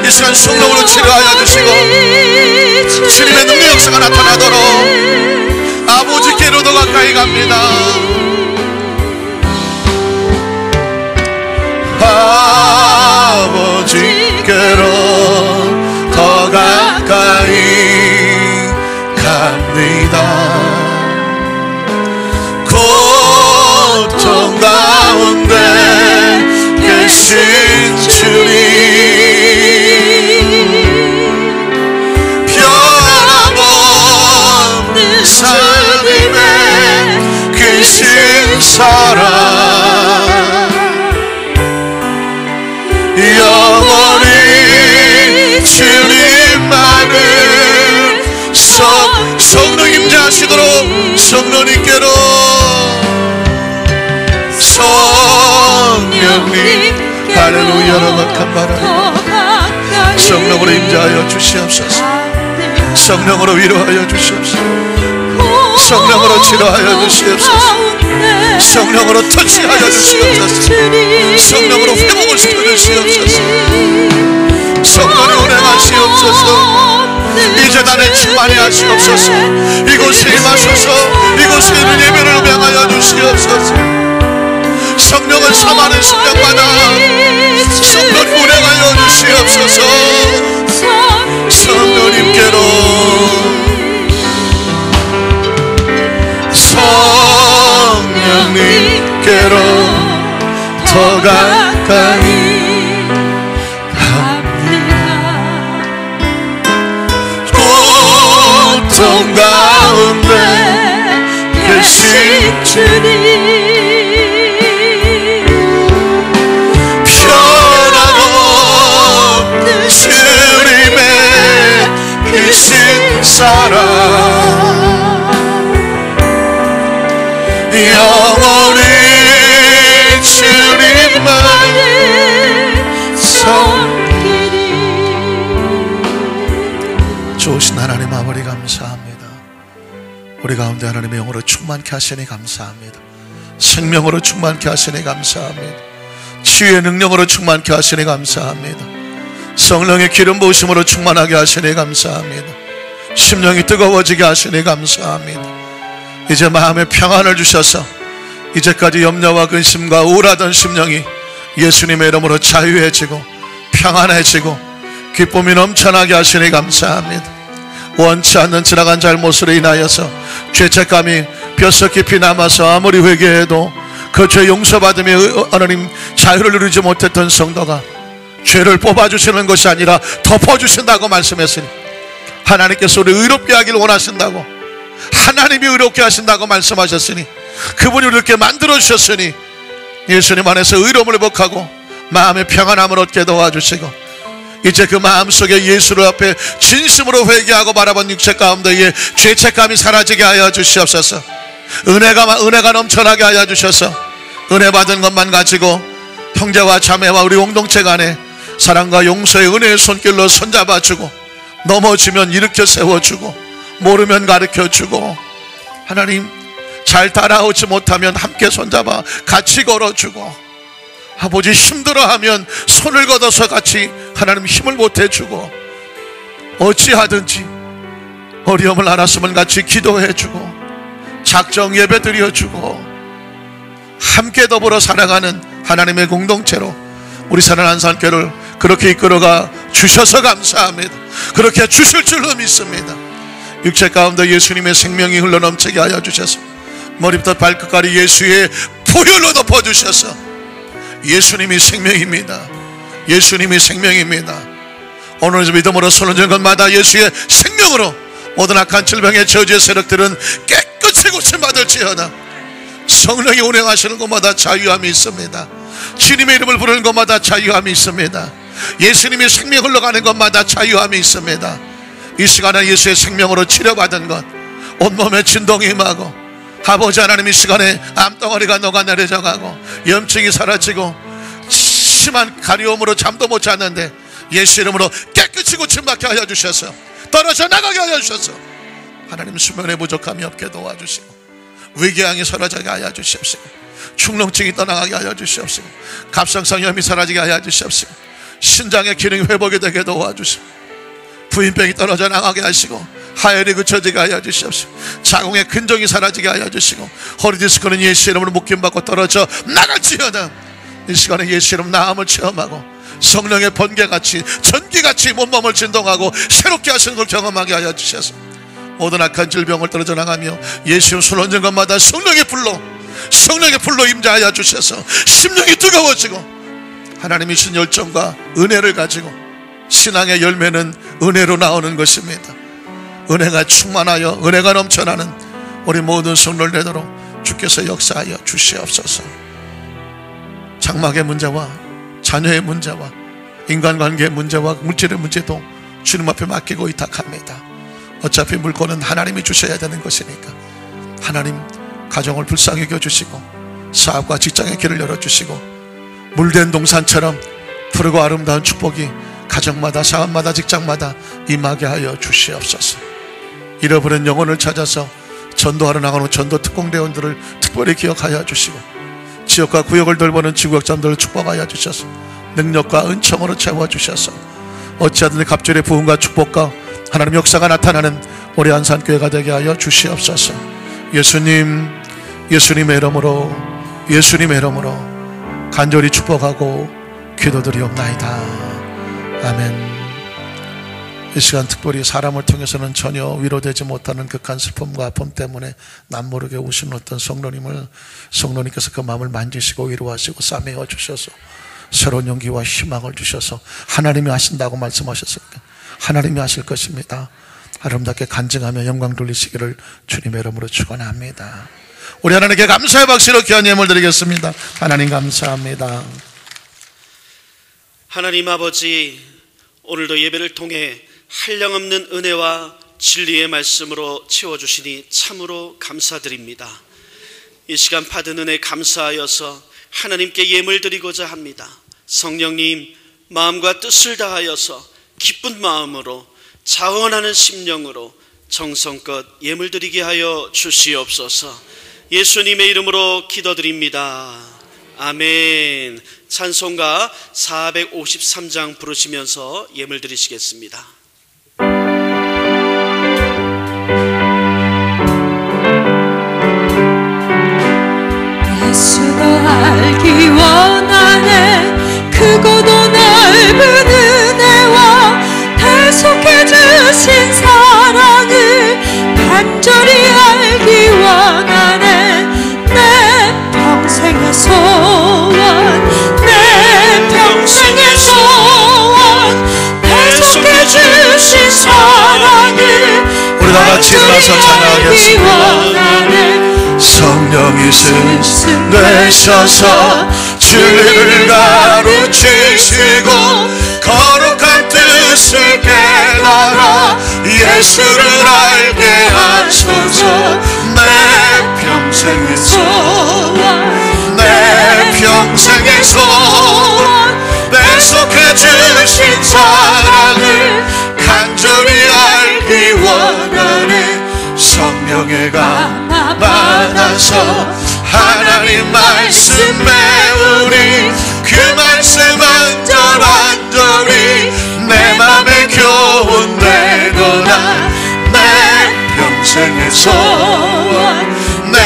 이 시간 성령으로 치료하여 주시고 주님의 능력 역사가 나타나도록 아버지께로 더 가까이 갑니다. 아버지께로 더 가까이 갑니다. 고통 가운데 계신 주님 변함없는 삶에 계신 사랑 영원히 주님만을 성령 임재하시도록 성령님께로 성령님 할렐루야로 감사합니다. 성령으로 임재하여 주시옵소서. 성령으로 위로하여 주시옵소서. 성령으로 치료하여 주시옵소서. 성령으로 터치하여 주시옵소서. 성령으로 회복을 시켜주시옵소서. 성령이 운행하시옵소서. 이 재단에 충만히 하시옵소서. 이곳에 임하소서. 이곳에 있는 예배를 음행하여 주시옵소서. 성령을 삼하는 심령마다 성령이 운행하여 주시옵소서. 성령님께로 성령님께로 더 가까이 고통 가운데 계신 주님 변함없는 주님의 계신 사랑 영원히 주님만을 섬기리. 좋으신 하나님 아버지 감사합니다. 우리 가운데 하나님의 영으로 충만케 하시니 감사합니다. 생명으로 충만케 하시니 감사합니다. 치유의 능력으로 충만케 하시니 감사합니다. 성령의 기름 부으심으로 충만하게 하시니 감사합니다. 심령이 뜨거워지게 하시니 감사합니다. 이제 마음에 평안을 주셔서 이제까지 염려와 근심과 우울하던 심령이 예수님의 이름으로 자유해지고 평안해지고 기쁨이 넘쳐나게 하시니 감사합니다. 원치 않는 지나간 잘못으로 인하여서 죄책감이 뼛속 깊이 남아서 아무리 회개해도 그 죄 용서받으며 하나님 자유를 누리지 못했던 성도가 죄를 뽑아주시는 것이 아니라 덮어주신다고 말씀했으니 하나님께서 우리 의롭게 하기를 원하신다고 하나님이 의롭게 하신다고 말씀하셨으니 그분이 이렇게 만들어주셨으니 예수님 안에서 의로움을 회복하고 마음의 평안함을 얻게 도와주시고 이제 그 마음속에 예수를 앞에 진심으로 회개하고 바라본 육체 가운데에 죄책감이 사라지게 하여 주시옵소서. 은혜가 넘쳐나게 하여 주셔서 은혜 받은 것만 가지고 형제와 자매와 우리 공동체 간에 사랑과 용서의 은혜의 손길로 손잡아주고 넘어지면 일으켜 세워주고 모르면 가르쳐주고 하나님 잘 따라오지 못하면 함께 손잡아 같이 걸어주고 아버지 힘들어하면 손을 걷어서 같이 하나님 힘을 못해주고 어찌하든지 어려움을 알았으면 같이 기도해주고 작정 예배 드려주고 함께 더불어 살아가는 하나님의 공동체로 우리 사는 한산교를 그렇게 이끌어가 주셔서 감사합니다. 그렇게 주실 줄로 믿습니다. 육체 가운데 예수님의 생명이 흘러넘치게 하여 주셔서 머리부터 발끝까지 예수의 보혈로 덮어주셔서 예수님이 생명입니다. 예수님이 생명입니다. 오늘 믿음으로 손을 든 것마다 예수의 생명으로 모든 악한 질병의 저주의 세력들은 깨끗이 고침받을지어다. 성령이 운행하시는 곳마다 자유함이 있습니다. 주님의 이름을 부르는 곳마다 자유함이 있습니다. 예수님이 생명 흘러가는 곳마다 자유함이 있습니다. 이 시간에 예수의 생명으로 치료받은 것, 온몸에 진동이 임하고, 아버지 하나님 이 시간에 암덩어리가 녹아내려져가고 염증이 사라지고 심한 가려움으로 잠도 못 잤는데 예수 이름으로 깨끗이 고침받게 하여 주셔서 떨어져 나가게 하여 주셔서 하나님 수면에 부족함이 없게 도와주시고 위궤양이 사라지게 하여 주시옵시고 축농증이 떠나가게 하여 주시옵시고 갑상선염이 사라지게 하여 주시옵시고 신장의 기능이 회복이 되게 도와주시고 부인병이 떨어져 나가게 하시고 하혈이 그쳐지게 하여 주시옵시고 자궁의 근종이 사라지게 하여 주시고 허리 디스크는 예수 이름으로 묶임받고 떨어져 나갈지어다. 이 시간에 예수 이름 나음을 체험하고 성령의 번개같이 전기같이 온몸을 진동하고 새롭게 하시는 걸 경험하게 하여 주셔서 모든 악한 질병을 떨어져 나가며 예수 이름 손 얹은 것마다 성령의 불로 임재하여 주셔서 심령이 뜨거워지고 하나님이 주신 열정과 은혜를 가지고 신앙의 열매는 은혜로 나오는 것입니다. 은혜가 충만하여 은혜가 넘쳐나는 우리 모든 성도를 되도록 주께서 역사하여 주시옵소서. 장막의 문제와 자녀의 문제와 인간관계의 문제와 물질의 문제도 주님 앞에 맡기고 의탁합니다. 어차피 물건은 하나님이 주셔야 되는 것이니까 하나님 가정을 불쌍히 여겨주시고 사업과 직장의 길을 열어주시고 물된 동산처럼 푸르고 아름다운 축복이 가정마다 사업마다 직장마다 임하게 하여 주시옵소서. 잃어버린 영혼을 찾아서 전도하러 나가는 전도 특공대원들을 특별히 기억하여 주시고 지역과 구역을 돌보는 지구역장들을 축복하여 주셔서 능력과 은총으로 채워주셔서 어찌하든지 갑절의 부흥과 축복과 하나님 역사가 나타나는 우리 안산교회가 되게 하여 주시옵소서. 예수님의 이름으로 간절히 축복하고 기도드리옵나이다. 아멘. 이 시간 특별히 사람을 통해서는 전혀 위로되지 못하는 극한 슬픔과 아픔 때문에 남모르게 우시는 어떤 성도님께서 그 마음을 만지시고 위로하시고 싸매어 주셔서 새로운 용기와 희망을 주셔서 하나님이 하신다고 말씀하셨으니까 하나님이 하실 것입니다. 아름답게 간증하며 영광 돌리시기를 주님의 이름으로 축원합니다. 우리 하나님께 감사의 박수로 귀한 예물 드리겠습니다. 하나님 감사합니다. 하나님 아버지, 오늘도 예배를 통해 한량없는 은혜와 진리의 말씀으로 채워주시니 참으로 감사드립니다. 이 시간 받은 은혜 감사하여서 하나님께 예물 드리고자 합니다. 성령님, 마음과 뜻을 다하여서 기쁜 마음으로 자원하는 심령으로 정성껏 예물 드리게 하여 주시옵소서. 예수님의 이름으로 기도드립니다. 아멘. 찬송가 453장 부르시면서 예물 드리시겠습니다. 예수가 알기 원하네. 크고도 넓은 은혜와 대속해 주신 사랑을 간절히 알기 원하네. 내 평생의 소원, 내 평생의 소원, 대속해 주신 사랑을 우리 다 같이 일어나서 찬양하겠습니다. 성령이 스승 되셔서 진리를 가르치시고 거룩한 뜻을 깨달아 예수를 알게 하소서. 내 평생의 소원, 내 평생의 소원, 대속해 주신 사랑을 간절히 알기 원하네. 성령의 감 받아서 하나님 말씀 배우리. 그 말씀 완전히 내 맘에 교훈되거나 내 평생의 소원, 내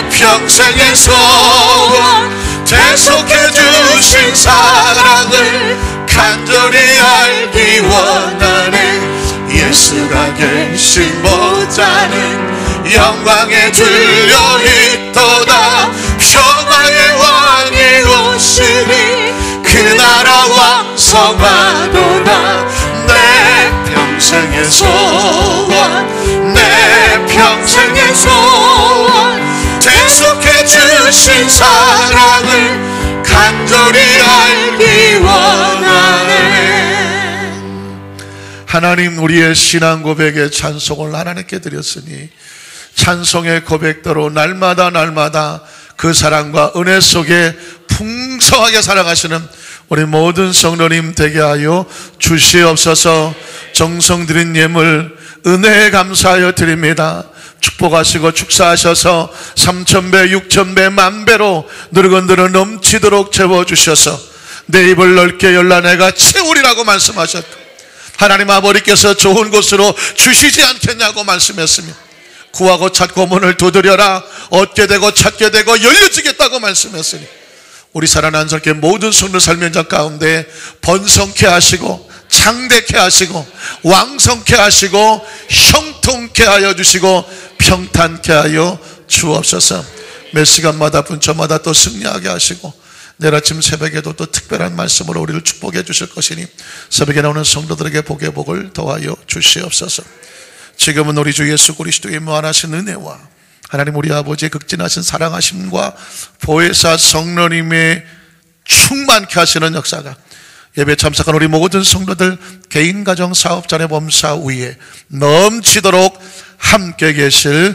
평생의 소원, 대속해 주신 사랑을 간절히 알기 원하네. 예수가 계신 보좌는 영광에 들려 있도다. 평화의 왕이 오시 주시니 그 나라 왕성하도다. 내 평생의 소원, 내 평생의 소원, 대속해 주신 사랑을 간절히 알기 원하네. 하나님, 우리의 신앙 고백의 찬송을 하나님께 드렸으니 찬송의 고백대로 날마다 그 사랑과 은혜 속에 풍성하게 살아가시는 우리 모든 성도님 되게 하여 주시옵소서. 정성 드린 예물 은혜에 감사하여 드립니다. 축복하시고 축사하셔서 3,000배 6,000배 만배로 누르건드려 넘치도록 채워주셔서 내 입을 넓게 열라 내가 채우리라고 말씀하셨고, 하나님 아버지께서 좋은 곳으로 주시지 않겠냐고 말씀했으며, 구하고 찾고 문을 두드려라 얻게 되고 찾게 되고 열려지겠다고 말씀했으니, 우리 살아난 성께 모든 성도 삶의 자 가운데 번성케 하시고 창대케 하시고 왕성케 하시고 형통케 하여 주시고 평탄케 하여 주옵소서. 매 시간마다 분초마다 또 승리하게 하시고 내일 아침 새벽에도 또 특별한 말씀으로 우리를 축복해 주실 것이니 새벽에 나오는 성도들에게 복의 복을 더하여 주시옵소서. 지금은 우리 주 예수 그리스도의 무한하신 은혜와 하나님 우리 아버지의 극진하신 사랑하심과 보혜사 성령님의 충만케 하시는 역사가 예배 참석한 우리 모든 성도들 개인 가정 사업자의 범사 위에 넘치도록 함께 계실지어다.